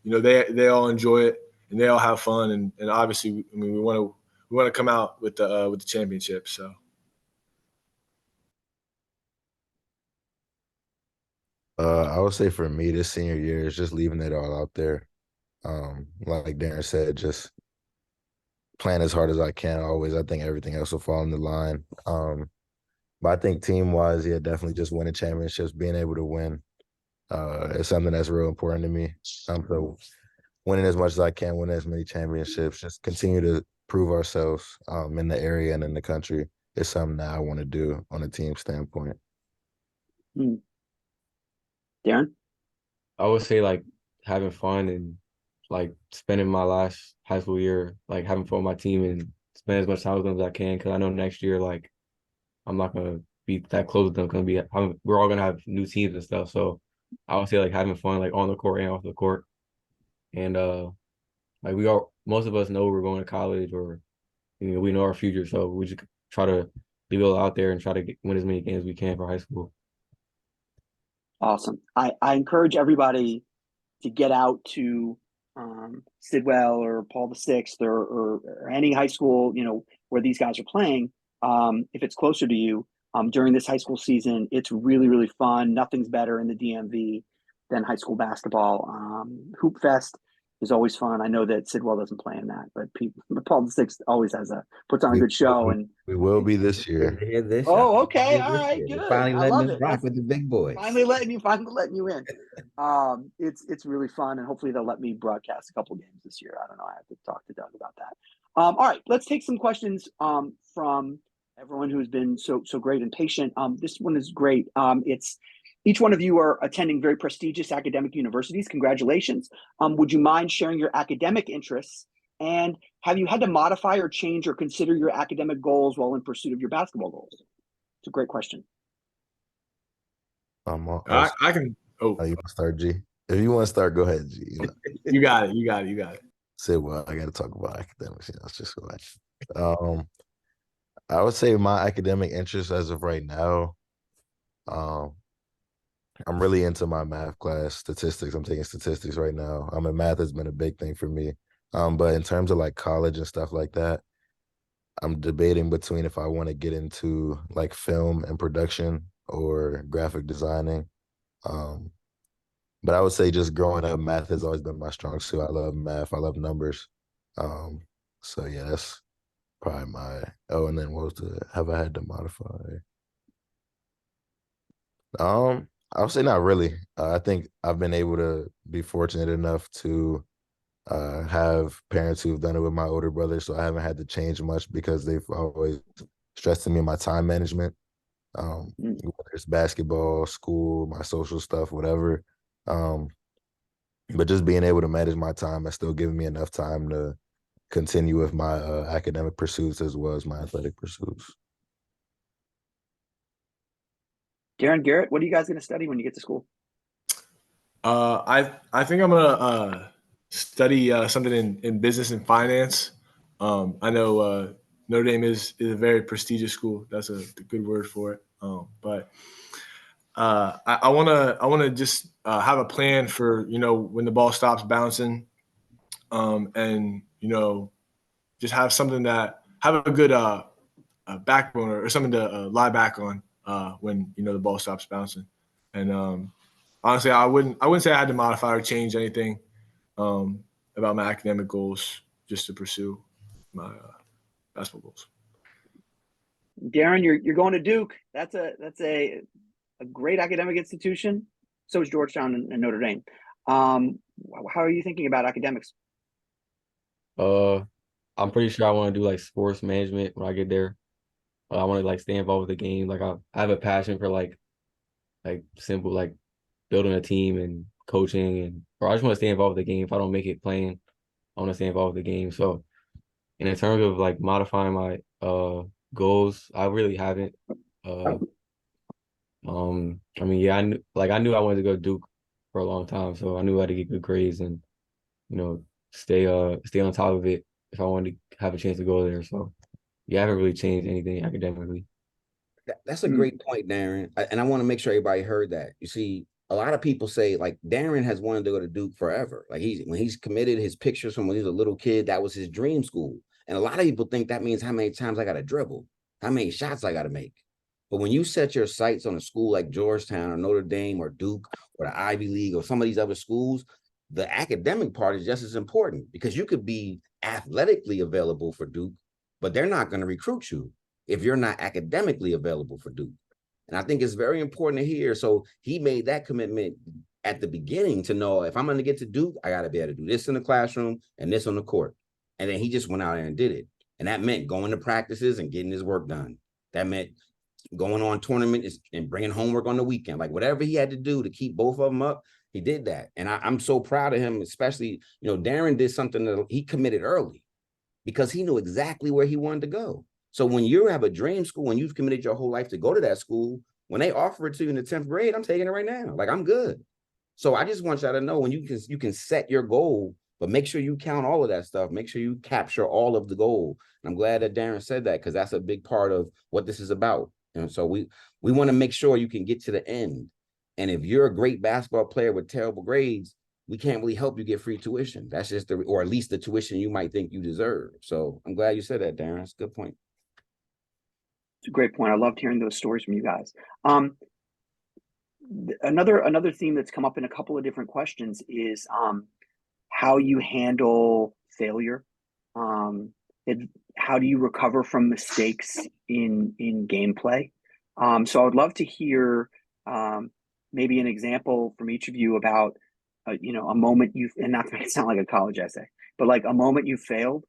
E: they all enjoy it and they all have fun, and obviously, we want to come out with the championship. So.
F: I would say for me, this senior year is just leaving it all out there. Like Darren said, just playing as hard as I can always. I think everything else will fall in the line. But I think team-wise, yeah, definitely just winning championships, being able to win is something that's real important to me. So winning as much as I can, winning as many championships, just continue to prove ourselves in the area and in the country is something that I want to do on a team standpoint.
C: Darren?
G: I would say like having fun and like spending my last high school year like having fun with my team and spend as much time with them as I can, because I know next year like I'm not gonna be that close with them. We're all gonna have new teams and stuff. So I would say like having fun like on the court and off the court, and like most of us know we're going to college, or we know our future. So we just try to leave it all out there and try to win as many games as we can for high school.
C: Awesome. I encourage everybody to get out to Sidwell or Paul VI or any high school, where these guys are playing. If it's closer to you during this high school season, it's really, really fun. Nothing's better in the DMV than high school basketball. Hoop Fest is always fun. I know that Sidwell doesn't play in that, but Paul VI always puts on a good show. And
F: we will be this year.
C: Oh, okay. All right, good.
A: Finally
C: I
A: letting
C: love
A: us
C: it.
A: rock with the big boys.
C: Finally letting you in. It's really fun, and hopefully they'll let me broadcast a couple games this year. I don't know. I have to talk to Doug about that. All right, let's take some questions from everyone who's been so great and patient. This one is great. It's each one of you are attending very prestigious academic universities. Congratulations. Would you mind sharing your academic interests? And have you had to modify or change or consider your academic goals while in pursuit of your basketball goals? It's a great question.
E: I can.
F: You can start, G. If you want to start, go ahead, G. You know.
E: You got it. You got it. You got it.
F: Say, well, I got to talk about academics. You know, it's just like, I would say my academic interests as of right now, um, I'm really into my math class, statistics. I'm taking statistics right now. Math has been a big thing for me. But in terms of like college and stuff like that, I'm debating between if I want to get into like film and production or graphic designing. But I would say just growing up, math has always been my strong suit. I love math. I love numbers. So yeah, that's probably my. Oh, and then what was have I had to modify? I would say not really. I think I've been able to be fortunate enough to have parents who've done it with my older brother, so I haven't had to change much because they've always stressed to me my time management. Whether it's basketball, school, my social stuff, whatever. But just being able to manage my time and still giving me enough time to continue with my academic pursuits as well as my athletic pursuits.
C: Darren, Garrett, what are you guys going to study when you get to school?
E: I think I'm gonna study something in business and finance. I know Notre Dame is a very prestigious school. That's a good word for it. But I wanna just have a plan for when the ball stops bouncing, and just have something that have a good backbone or something to lie back on when the ball stops bouncing. And honestly, I wouldn't say I had to modify or change anything about my academic goals just to pursue my basketball goals.
C: Darren, you're going to Duke. That's a great academic institution. So is Georgetown and Notre Dame. How are you thinking about academics?
G: I'm pretty sure I want to do like sports management when I get there. I want to like stay involved with the game. Like I have a passion for like simple like building a team and coaching or I just want to stay involved with the game. If I don't make it playing, I want to stay involved with the game. So, and in terms of like modifying my goals, I really haven't. I mean, yeah, I knew I wanted to go to Duke for a long time, so I knew I had to get good grades and stay on top of it if I wanted to have a chance to go there. So, yeah, I haven't really changed anything academically.
A: That's a great point, Darren. And I want to make sure everybody heard that. You see, a lot of people say like Darren has wanted to go to Duke forever. Like when he's committed, his pictures from when he was a little kid, that was his dream school. And a lot of people think that means how many times I got to dribble, how many shots I got to make. But when you set your sights on a school like Georgetown or Notre Dame or Duke or the Ivy League or some of these other schools, the academic part is just as important because you could be athletically available for Duke, but they're not going to recruit you if you're not academically available for Duke. And I think it's very important to hear. So he made that commitment at the beginning to know if I'm going to get to Duke, I got to be able to do this in the classroom and this on the court. And then he just went out there and did it. And that meant going to practices and getting his work done. That meant going on tournaments and bringing homework on the weekend. Like whatever he had to do to keep both of them up, he did that. And I'm so proud of him, especially, Darren did something that he committed early because he knew exactly where he wanted to go. So when you have a dream school and you've committed your whole life to go to that school, when they offer it to you in the 10th grade, I'm taking it right now. Like I'm good. So I just want y'all to know when you can set your goal, but make sure you count all of that stuff. Make sure you capture all of the goal. And I'm glad that Darren said that because that's a big part of what this is about. And so we want to make sure you can get to the end. And if you're a great basketball player with terrible grades, we can't really help you get free tuition. That's just or at least the tuition you might think you deserve. So I'm glad you said that, Darren. That's a good point.
C: It's a great point. I loved hearing those stories from you guys. Another theme that's come up in a couple of different questions is how you handle failure. How do you recover from mistakes in gameplay? So I would love to hear maybe an example from each of you about a moment and not to make it sound like a college essay, but like a moment you failed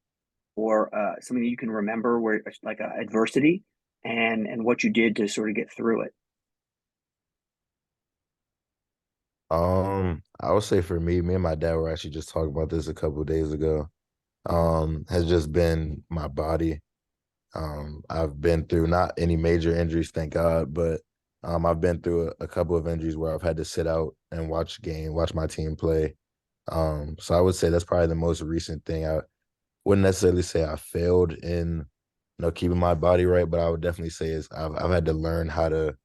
C: or something that you can remember where like adversity and what you did to sort of get through it.
F: I would say for me and my dad were actually just talking about this a couple of days ago. Has just been my body. I've been through not any major injuries, thank God, but I've been through a couple of injuries where I've had to sit out and watch my team play. So I would say that's probably the most recent thing. I wouldn't necessarily say I failed in, keeping my body right, but I would definitely say is I've had to learn how to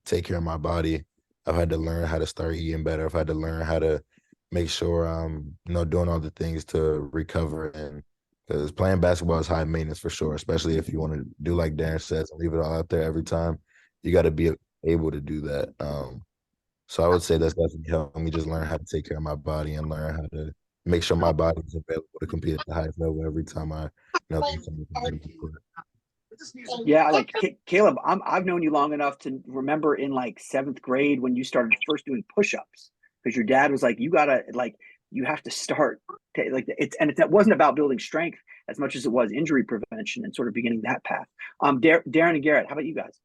F: take care of my body. I've had to learn how to start eating better. I've had to learn how to make sure I'm, doing all the things to recover. And because playing basketball is high maintenance for sure, especially if you want to do like Darren says and leave it all out there every time. You got to be able to do that. So I would say that's definitely helped me just learn how to take care of my body and learn how to make sure my body is available to compete at the highest level every time I, leave something to do for it.
C: Yeah, like Caleb, I've known you long enough to remember in like 7th grade when you started first doing push-ups because your dad was like, you have to start it wasn't about building strength as much as it was injury prevention and sort of beginning that path. Darren and Garrett, how about you guys?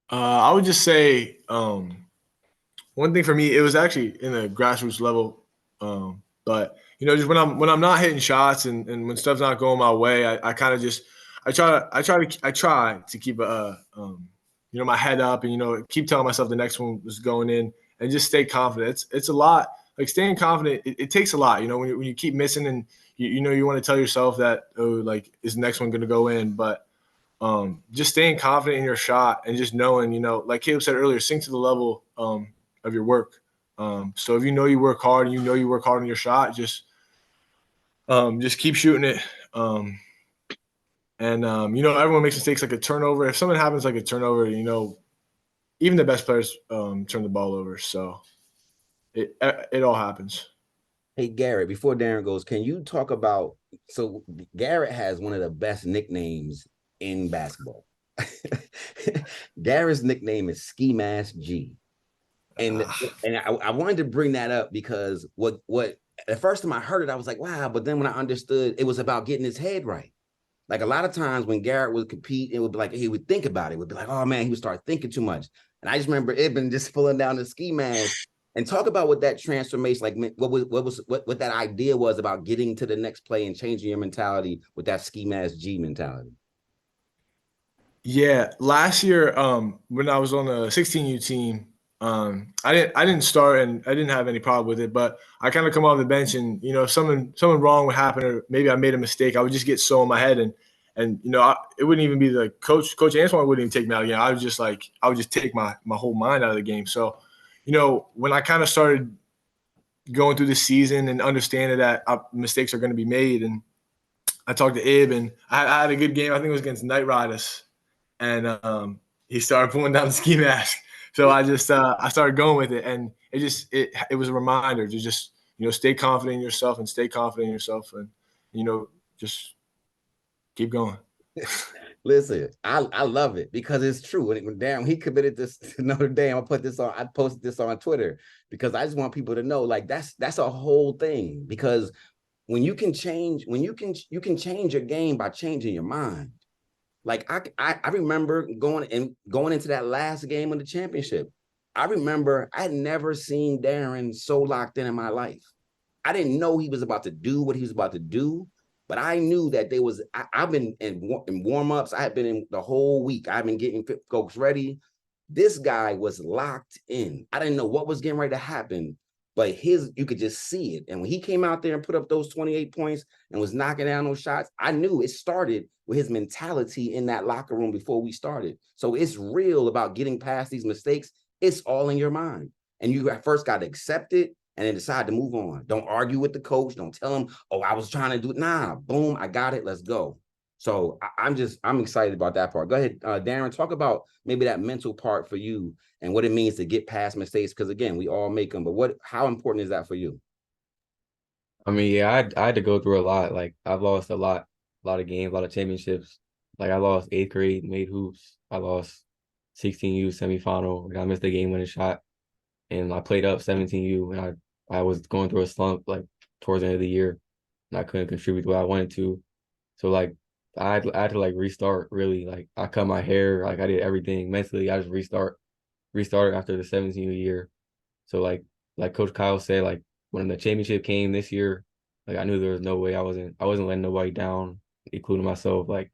E: I would just say one thing for me, it was actually in a grassroots level, but just when I'm not hitting shots and when stuff's not going my way, I kind of just I try to keep my head up and keep telling myself the next one was going in and just stay confident. It's a lot. Like staying confident, it takes a lot. When you keep missing and you want to tell yourself that is the next one going to go in, but just staying confident in your shot and just knowing, like Caleb said earlier, sink to the level of your work. So if you work hard and you work hard on your shot, just keep shooting it. Everyone makes mistakes like a turnover. If something happens like a turnover, even the best players turn the ball over. So it all happens.
A: Hey, Garrett, before Darren goes, can you talk about, so Garrett has one of the best nicknames in basketball. Garrett's nickname is Ski Mask G. And I wanted to bring that up because what the first time I heard it, I was like, wow. But then when I understood it was about getting his head right. Like a lot of times when Garrett would compete, it would be like, he would think about it. It would be like, oh man, he would start thinking too much. And I just remember Ibn just pulling down the ski mask and talk about what that transformation, like what that idea was about getting to the next play and changing your mentality with that Ski Mask G mentality.
E: Yeah, last year when I was on the 16U team, I didn't start and I didn't have any problem with it, but I kind of come off the bench and if something wrong would happen or maybe I made a mistake, I would just get so in my head and it wouldn't even be like Coach Antoine wouldn't even take me out again. I would just take my whole mind out of the game. So when I kind of started going through the season and understanding that mistakes are going to be made, and I talked to Ib and I had a good game. I think it was against Knight Riders, and he started pulling down the ski mask. So I just I started going with it, and it was a reminder to just stay confident in yourself and just keep going.
A: Listen, I love it because it's true. When Darren, he committed this to Notre Dame, I posted this on Twitter because I just want people to know, like, that's a whole thing. Because when you can change your game by changing your mind. Like I remember going into that last game of the championship. I remember I had never seen Darren so locked in my life. I didn't know he was about to do what he was about to do. But I knew that I've been in warm-ups. I had been in the whole week. I've been getting folks ready. This guy was locked in. I didn't know what was getting ready to happen, but you could just see it. And when he came out there and put up those 28 points and was knocking down those shots, I knew it started with his mentality in that locker room before we started. So it's real about getting past these mistakes. It's all in your mind. And you first got to accept it and then decide to move on. Don't argue with the coach. Don't tell him, oh, I was trying to do it. Nah, boom, I got it. Let's go. So I'm excited about that part. Go ahead, Darren, talk about maybe that mental part for you and what it means to get past mistakes. Because again, we all make them, but how important is that for you?
G: I mean, yeah, I had to go through a lot. Like I've lost a lot of games, a lot of championships. Like I lost 8th grade, made hoops. I lost 16U semifinal. Like I missed the game-winning shot. And I played up 17U, and I was going through a slump like towards the end of the year, and I couldn't contribute the way I wanted to. So like I had to like restart really. Like I cut my hair, like I did everything mentally. I just restarted after the 17U year. So like Coach Kyle said, like when the championship came this year, like I knew there was no way I wasn't letting nobody down, including myself. Like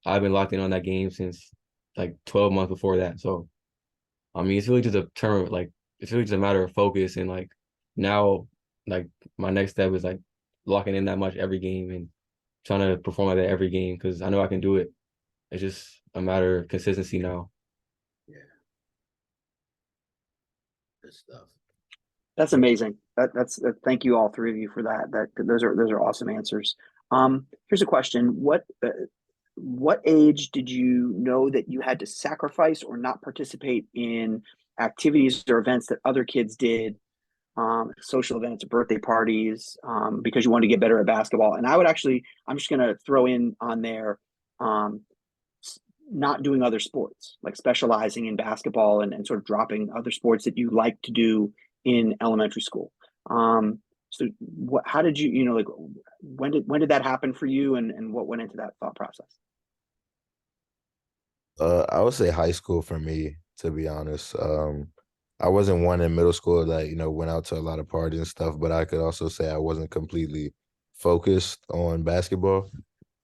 G: I've been locked in on that game since like 12 months before that. So I mean, it's really just a term, like it's really just a matter of focus, and like now, like my next step is like locking in that much every game and trying to perform like that every game because I know I can do it. It's just a matter of consistency now.
A: Yeah. Good stuff.
C: That's amazing. That's thank you all three of you for that. Those are awesome answers. Here's a question: what age did you know that you had to sacrifice or not participate in activities or events that other kids did, social events, birthday parties, because you wanted to get better at basketball? And I'm just going to throw in on there, um, not doing other sports, like specializing in basketball and sort of dropping other sports that you like to do in elementary school. So how did you, like, when did that happen for you, and what went into that thought process?
F: I would say high school for me, to be honest. I wasn't one in middle school that, went out to a lot of parties and stuff, but I could also say I wasn't completely focused on basketball.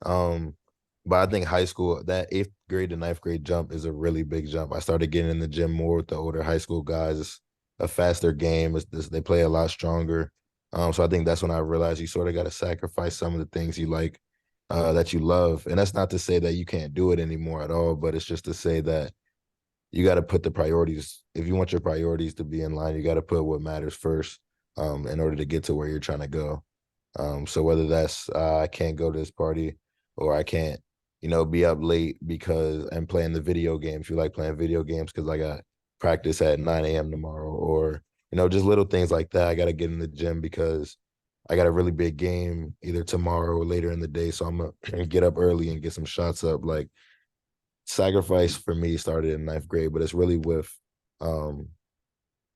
F: But I think high school, that 8th grade to 9th grade jump is a really big jump. I started getting in the gym more with the older high school guys. It's a faster game. They play a lot stronger. So I think that's when I realized you sort of got to sacrifice some of the things you like, that you love. And that's not to say that you can't do it anymore at all, but it's just to say that you got to put the priorities. If you want your priorities to be in line, you got to put what matters first, in order to get to where you're trying to go. So whether that's I can't go to this party, or I can't, be up late because I'm playing the video games. You like playing video games because I got practice at 9 a.m. tomorrow, or, just little things like that. I got to get in the gym because I got a really big game either tomorrow or later in the day. So I'm going to get up early and get some shots up. Like, sacrifice for me started in 9th grade, but it's really with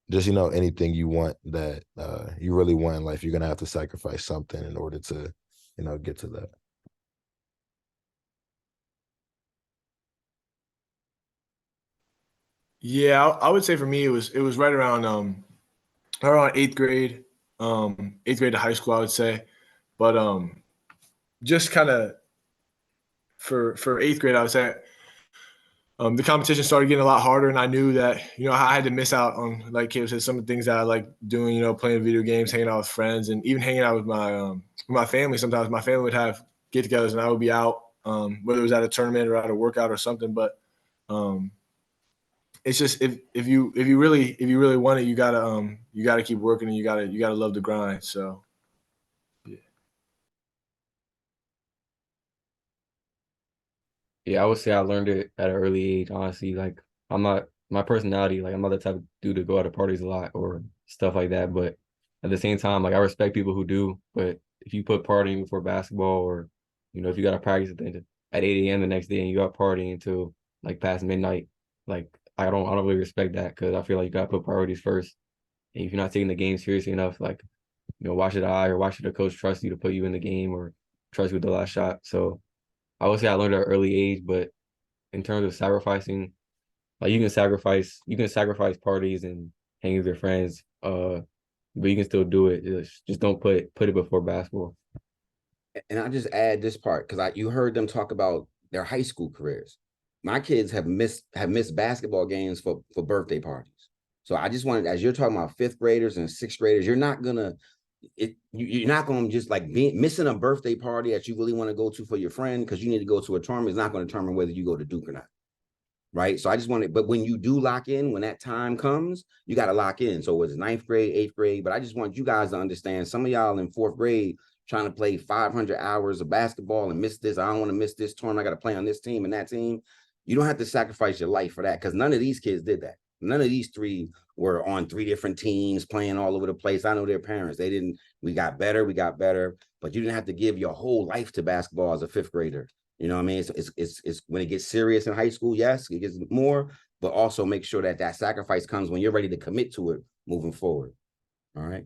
F: just, anything you want that you really want in life. You're going to have to sacrifice something in order to, get to that.
E: Yeah, I would say for me it was right around 8th grade, 8th grade to high school, I would say. But just kind of for 8th grade, I would say the competition started getting a lot harder, and I knew that I had to miss out on, like Caleb said, some of the things that I like doing. Playing video games, hanging out with friends, and even hanging out with my family. Sometimes my family would have get-togethers, and I would be out, whether it was at a tournament or at a workout or something. But it's just if you really want it, you gotta keep working, and you gotta love the grind. So yeah.
G: Yeah, I would say I learned it at an early age, honestly. Like my personality, like I'm not the type of dude to go out to parties a lot or stuff like that. But at the same time, like I respect people who do. But if you put partying before basketball, or if you got to practice at 8 a.m. the next day and you got partying until like past midnight, like I don't really respect that, because I feel like you gotta put priorities first. And if you're not taking the game seriously enough, like why should I, or why should the coach trust you to put you in the game or trust you with the last shot? So I would say I learned at an early age, but in terms of sacrificing, like you can sacrifice parties and hanging with your friends, but you can still do it. Just don't put it before basketball.
A: And I just add this part because you heard them talk about their high school careers. My kids have missed basketball games for birthday parties. So I just wanted, as you're talking about 5th graders and 6th graders, you're not gonna just like missing a birthday party that you really want to go to for your friend because you need to go to a tournament is not going to determine whether you go to Duke or not. Right. So I just wanted, but when you do lock in, when that time comes, you got to lock in. So it's 9th grade, 8th grade. But I just want you guys to understand, some of y'all in 4th grade trying to play 500 hours of basketball and miss this. I don't want to miss this tournament. I got to play on this team and that team. You don't have to sacrifice your life for that, because none of these kids did that. None of these three were on 3 different teams playing all over the place. I know their parents. They didn't. We got better, but you didn't have to give your whole life to basketball as a 5th grader. You know what I mean? It's when it gets serious in high school, yes, it gets more, but also make sure that sacrifice comes when you're ready to commit to it moving forward. All right.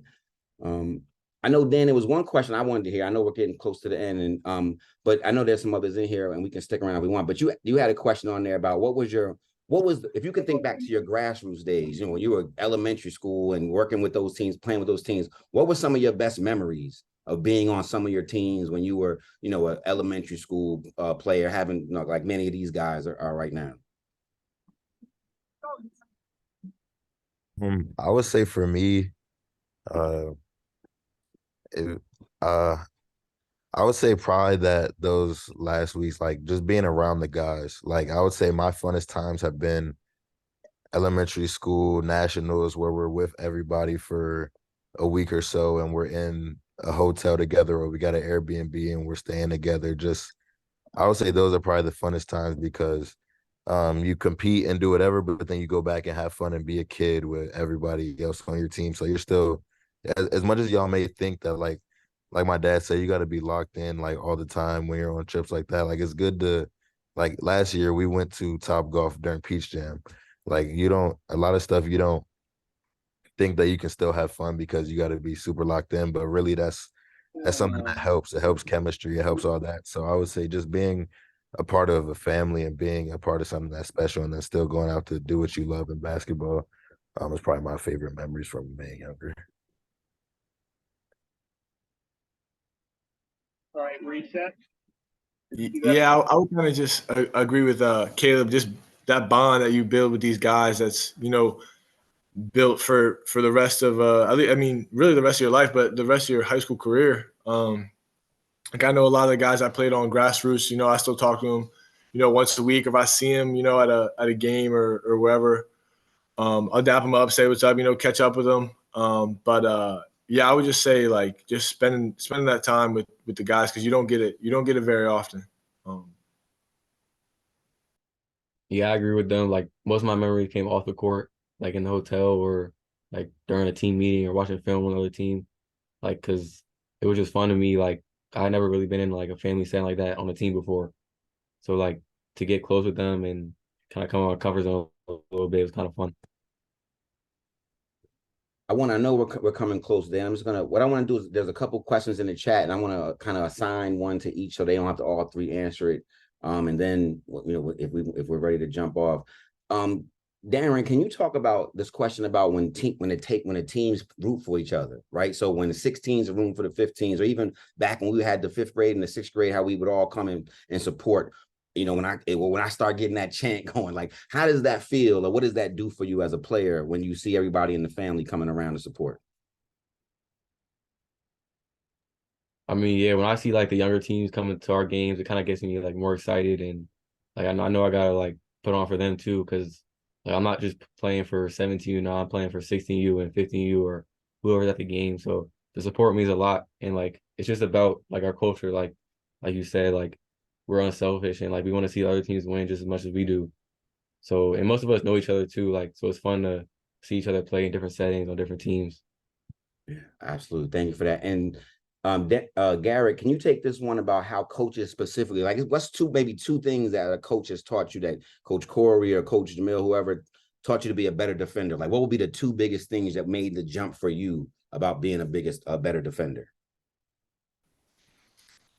A: I know, Dan, there was one question I wanted to hear. I know we're getting close to the end, and but I know there's some others in here, and we can stick around if we want. But you had a question on there about what was your what was, if you can think back to your grassroots days, you know, when you were elementary school and working with those teams, playing with those teams, what were some of your best memories of being on some of your teams when you were, you know, an elementary school player, having, you know, like many of these guys are right now?
F: I would say for me, uh, it, uh, I would say probably that those last weeks, like just being around the guys, like I would say my funnest times have been elementary school nationals where we're with everybody for a week or so and we're in a hotel together or we got an Airbnb and we're staying together. Just I would say those are probably the funnest times because you compete and do whatever, but then you go back and have fun and be a kid with everybody else on your team. So you're still, as much as y'all may think that like my dad said, you got to be locked in like all the time when you're on trips like that. Like it's good to, like last year we went to Top Golf during Peach Jam. Like you don't, a lot of stuff you don't think that you can still have fun because you got to be super locked in, but really that's something that helps. It helps chemistry. It helps all that. So I would say just being a part of a family and being a part of something that's special and then still going out to do what you love in basketball is probably my favorite memories from being younger.
C: All right, reset.
E: Yeah, I would kind of just agree with Caleb. Just that bond that you build with these guys, that's, you know, built for the rest of I mean, really the rest of your life, but the rest of your high school career. Like I know a lot of the guys I played on grassroots. You know, I still talk to them, you know, once a week if I see them, you know, at a game or wherever. I'll dap them up, say what's up, you know, catch up with them. But yeah, I would just say like just spending that time with the guys because you don't get it very often.
G: Yeah, I agree with them. Like most of my memories came off the court, like in the hotel or like during a team meeting or watching film with another team. Like, cause it was just fun to me. Like I never really been in like a family setting like that on a team before. So like to get close with them and kind of come out of comfort zone a little bit was kind of fun.
A: I know we're coming close there. I'm just gonna, what I want to do is there's a couple questions in the chat and I want to kind of assign one to each so they don't have to all three answer it. And then, you know, if we're ready to jump off. Darren, can you talk about this question about when the teams root for each other, right? So when the 16s are rooting for the 15s, or even back when we had the 5th grade and the 6th grade, how we would all come in and support. You know, when I start getting that chant going, like, how does that feel, or what does that do for you as a player when you see everybody in the family coming around to support?
G: I mean, yeah, when I see like the younger teams coming to our games, it kind of gets me like more excited and like I know I gotta like put on for them too because like I'm not just playing for 17U now, I'm playing for 16U and 15U or whoever's at the game. So the support means a lot and like it's just about like our culture, like you said, like we're unselfish and like we want to see other teams win just as much as we do. So and most of us know each other too, like so it's fun to see each other play in different settings on different teams.
A: Yeah, absolutely. Thank you for that. And Garrett, can you take this one about how coaches specifically, like what's maybe two things that a coach has taught you, that Coach Corey or Coach Jamil, whoever, taught you to be a better defender? Like what would be the two biggest things that made the jump for you about being a better defender?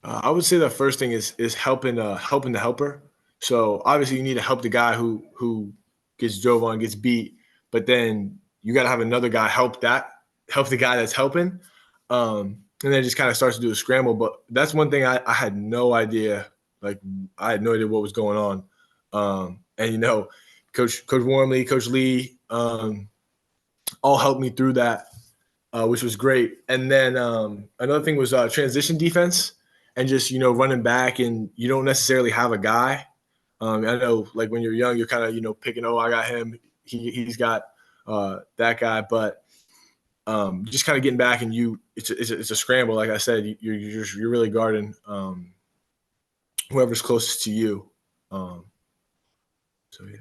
E: I would say the first thing is helping the helper. So obviously you need to help the guy who gets drove on, gets beat, but then you got to have another guy help the guy that's helping. And then it just kind of starts to do a scramble. But that's one thing I had no idea. Like I had no idea what was going on. And you know, Coach Wormley, Coach Lee, all helped me through that, which was great. And then another thing was transition defense and just, you know, running back and you don't necessarily have a guy. I know like when you're young, you're kind of, you know, picking, oh, I got him. He's got that guy. But just kind of getting back and it's a scramble. Like I said, you're really guarding whoever's closest to you. So yeah.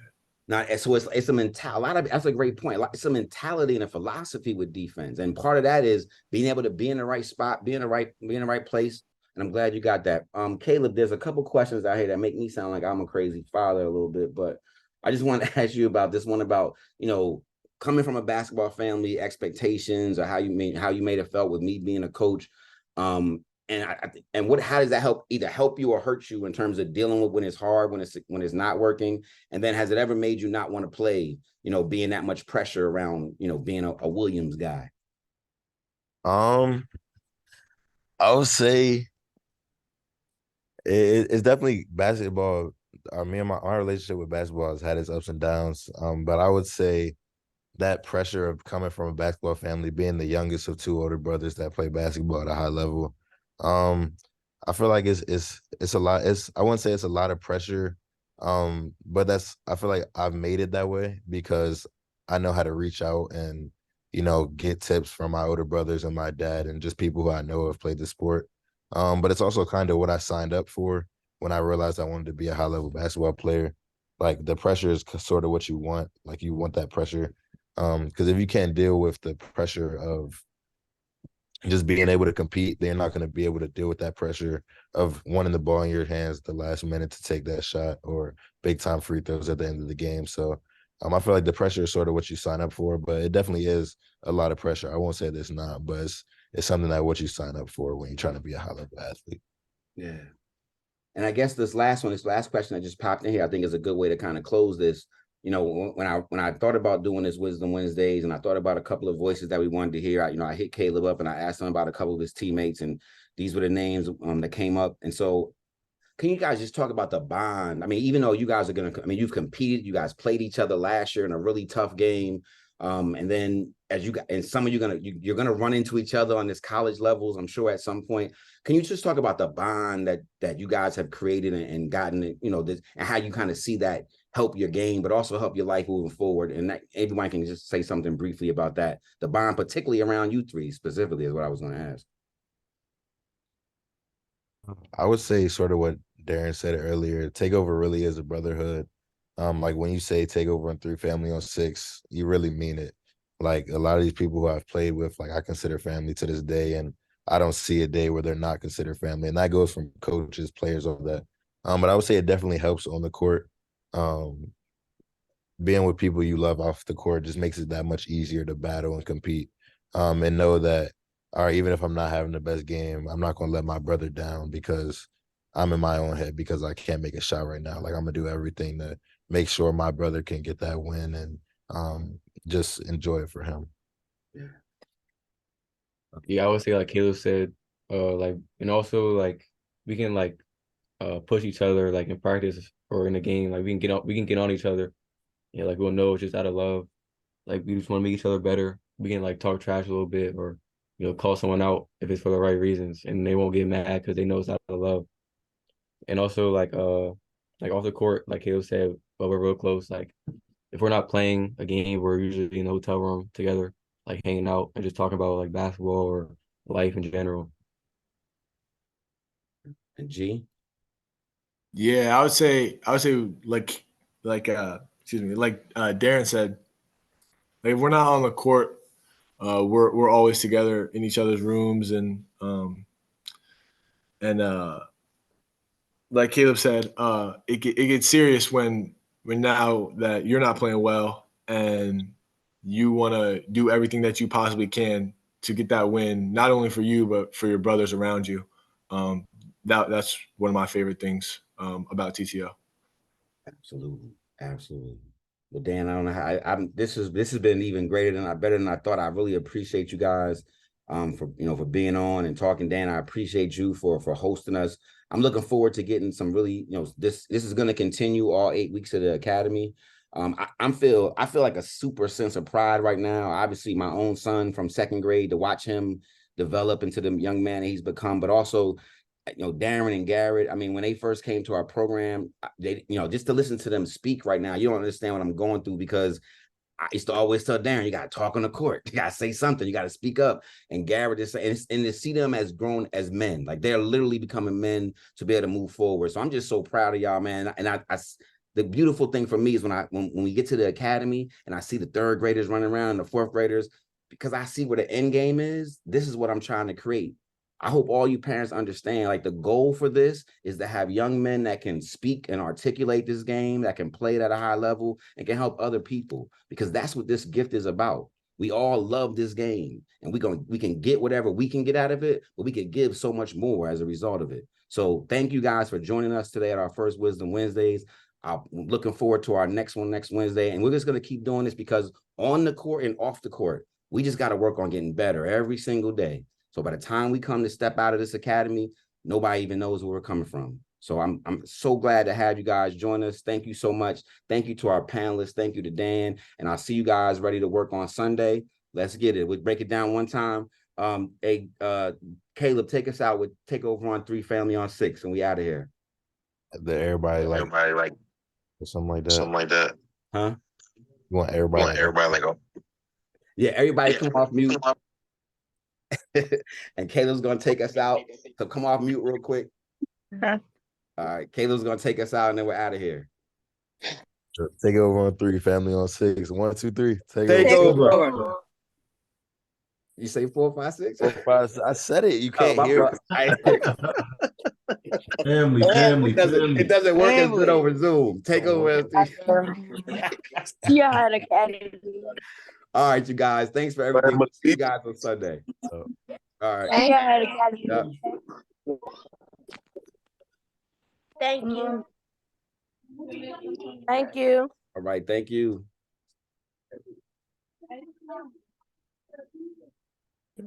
A: Now, so it's a mentality. That's a great point. Like, it's a mentality and a philosophy with defense, and part of that is being able to be in the right spot, be in the right place. And I'm glad you got that. Caleb, there's a couple questions out here that make me sound like I'm a crazy father a little bit, but I just want to ask you about this one about, you know, coming from a basketball family, expectations, or how you made it felt with me being a coach. And how does that help either help you or hurt you in terms of dealing with when it's hard, when it's not working? And then has it ever made you not want to play, being that much pressure around, being a Williams guy?
F: I would say it's definitely basketball. Our relationship with basketball has had its ups and downs. But I would say that pressure of coming from a basketball family, being the youngest of two older brothers that play basketball at a high level, I feel like it's a lot. I wouldn't say it's a lot of pressure, but I feel like I've made it that way because I know how to reach out and get tips from my older brothers and my dad and just people who I know have played the sport. But it's also kind of what I signed up for when I realized I wanted to be a high level basketball player. Like the pressure is sort of what you want. Like you want that pressure. Because if you can't deal with the pressure of just being able to compete, then you're not going to be able to deal with that pressure of wanting the ball in your hands at the last minute to take that shot or big time free throws at the end of the game. So I feel like the pressure is sort of what you sign up for, but it definitely is a lot of pressure. I won't say this not, but it's something that what you sign up for when you're trying to be a high level athlete.
A: Yeah. And I guess this last question that just popped in here, I think is a good way to kind of close this. When I thought about doing this Wisdom Wednesdays and I thought about a couple of voices that we wanted to hear, I hit Caleb up and I asked him about a couple of his teammates, and these were the names that came up. And so can you guys just talk about the bond? I mean, even though you guys you've competed, you guys played each other last year in a really tough game. And then some of you're gonna run into each other on this college levels, I'm sure at some point. Can you just talk about the bond that you guys have created and gotten, and how you kind of see that help your game, but also help your life moving forward? And that everyone can just say something briefly about that. The bond, particularly around you three specifically, is what I was going to ask.
F: I would say sort of what Darren said earlier. Takeover really is a brotherhood. Like when you say takeover on 3, family on 6, you really mean it. Like a lot of these people who I've played with, like I consider family to this day, and I don't see a day where they're not considered family. And that goes from coaches, players, all that. But I would say it definitely helps on the court. Being with people you love off the court just makes it that much easier to battle and compete. And know that, all right, even if I'm not having the best game, I'm not going to let my brother down because I'm in my own head because I can't make a shot right now. Like I'm going to do everything to make sure my brother can get that win and just enjoy it for him.
G: Yeah, I would say like Caleb said, and also like we can push each other like in practice or in the game. Like we can get on each other. Yeah, like we'll know it's just out of love. Like we just want to make each other better. We can like talk trash a little bit or call someone out if it's for the right reasons, and they won't get mad because they know it's out of love. And also like off the court, like Caleb said, but we're real close. Like if we're not playing a game, we're usually in the hotel room together, like hanging out and just talking about like basketball or life in general.
A: And G?
E: Yeah, I would say like excuse me, like Darren said, like if we're not on the court, we're always together in each other's rooms and like Caleb said, it gets serious when now that you're not playing well and you want to do everything that you possibly can to get that win, not only for you but for your brothers around you. That's one of my favorite things about TTO.
A: Absolutely. Well, Dan, I don't know how this has been even better than I thought. I really appreciate you guys for being on and talking. Dan, I appreciate you for hosting us. I'm looking forward to getting some really, this is going to continue all 8 weeks of the academy. I feel like a super sense of pride right now. Obviously, my own son from 2nd grade, to watch him develop into the young man that he's become, but also Darren and Garrett. I mean, when they first came to our program, they, just to listen to them speak right now, you don't understand what I'm going through, because I used to always tell Darren, you got to talk on the court. You got to say something. You got to speak up. And Garrett is saying, and to see them as grown as men, like they're literally becoming men to be able to move forward. So I'm just so proud of y'all, man. And I the beautiful thing for me is when we get to the academy and I see the 3rd graders running around, the 4th graders, because I see where the end game is. This is what I'm trying to create. I hope all you parents understand, like the goal for this is to have young men that can speak and articulate this game, that can play it at a high level and can help other people, because that's what this gift is about. We all love this game, and we can get whatever we can get out of it, but we can give so much more as a result of it. So thank you guys for joining us today at our first Wisdom Wednesdays. I'm looking forward to our next one next Wednesday, and we're just going to keep doing this because on the court and off the court, we just got to work on getting better every single day. So by the time we come to step out of this academy, nobody even knows where we're coming from. So I'm so glad to have you guys join us. Thank you so much. Thank you to our panelists. Thank you to Dan. And I'll see you guys ready to work on Sunday. Let's get it. We'll break it down one time. Caleb, take us out with Takeover on 3, Family on 6, and we out of here.
F: Everybody like something like that.
A: Huh?
F: You want everybody like
A: Yeah, everybody come off mute. And Caleb's gonna take us out. So come off mute real quick. All right, Caleb's gonna take us out, and then we're out of here.
F: Take over on 3, Family on 6. 1, 2, 3.
A: Take
F: over.
A: over. You say 4, 5, 6?
F: 4, 5, I said it. You can't hear it.
D: Family.
A: It doesn't work as good over Zoom. Take over.
B: Yeah, academy.
A: All right, you guys. Thanks for everything. We'll see you guys on Sunday. All right.
B: Yeah, academy.
A: Yeah.
B: Thank you. Thank you.
A: All right. Thank you.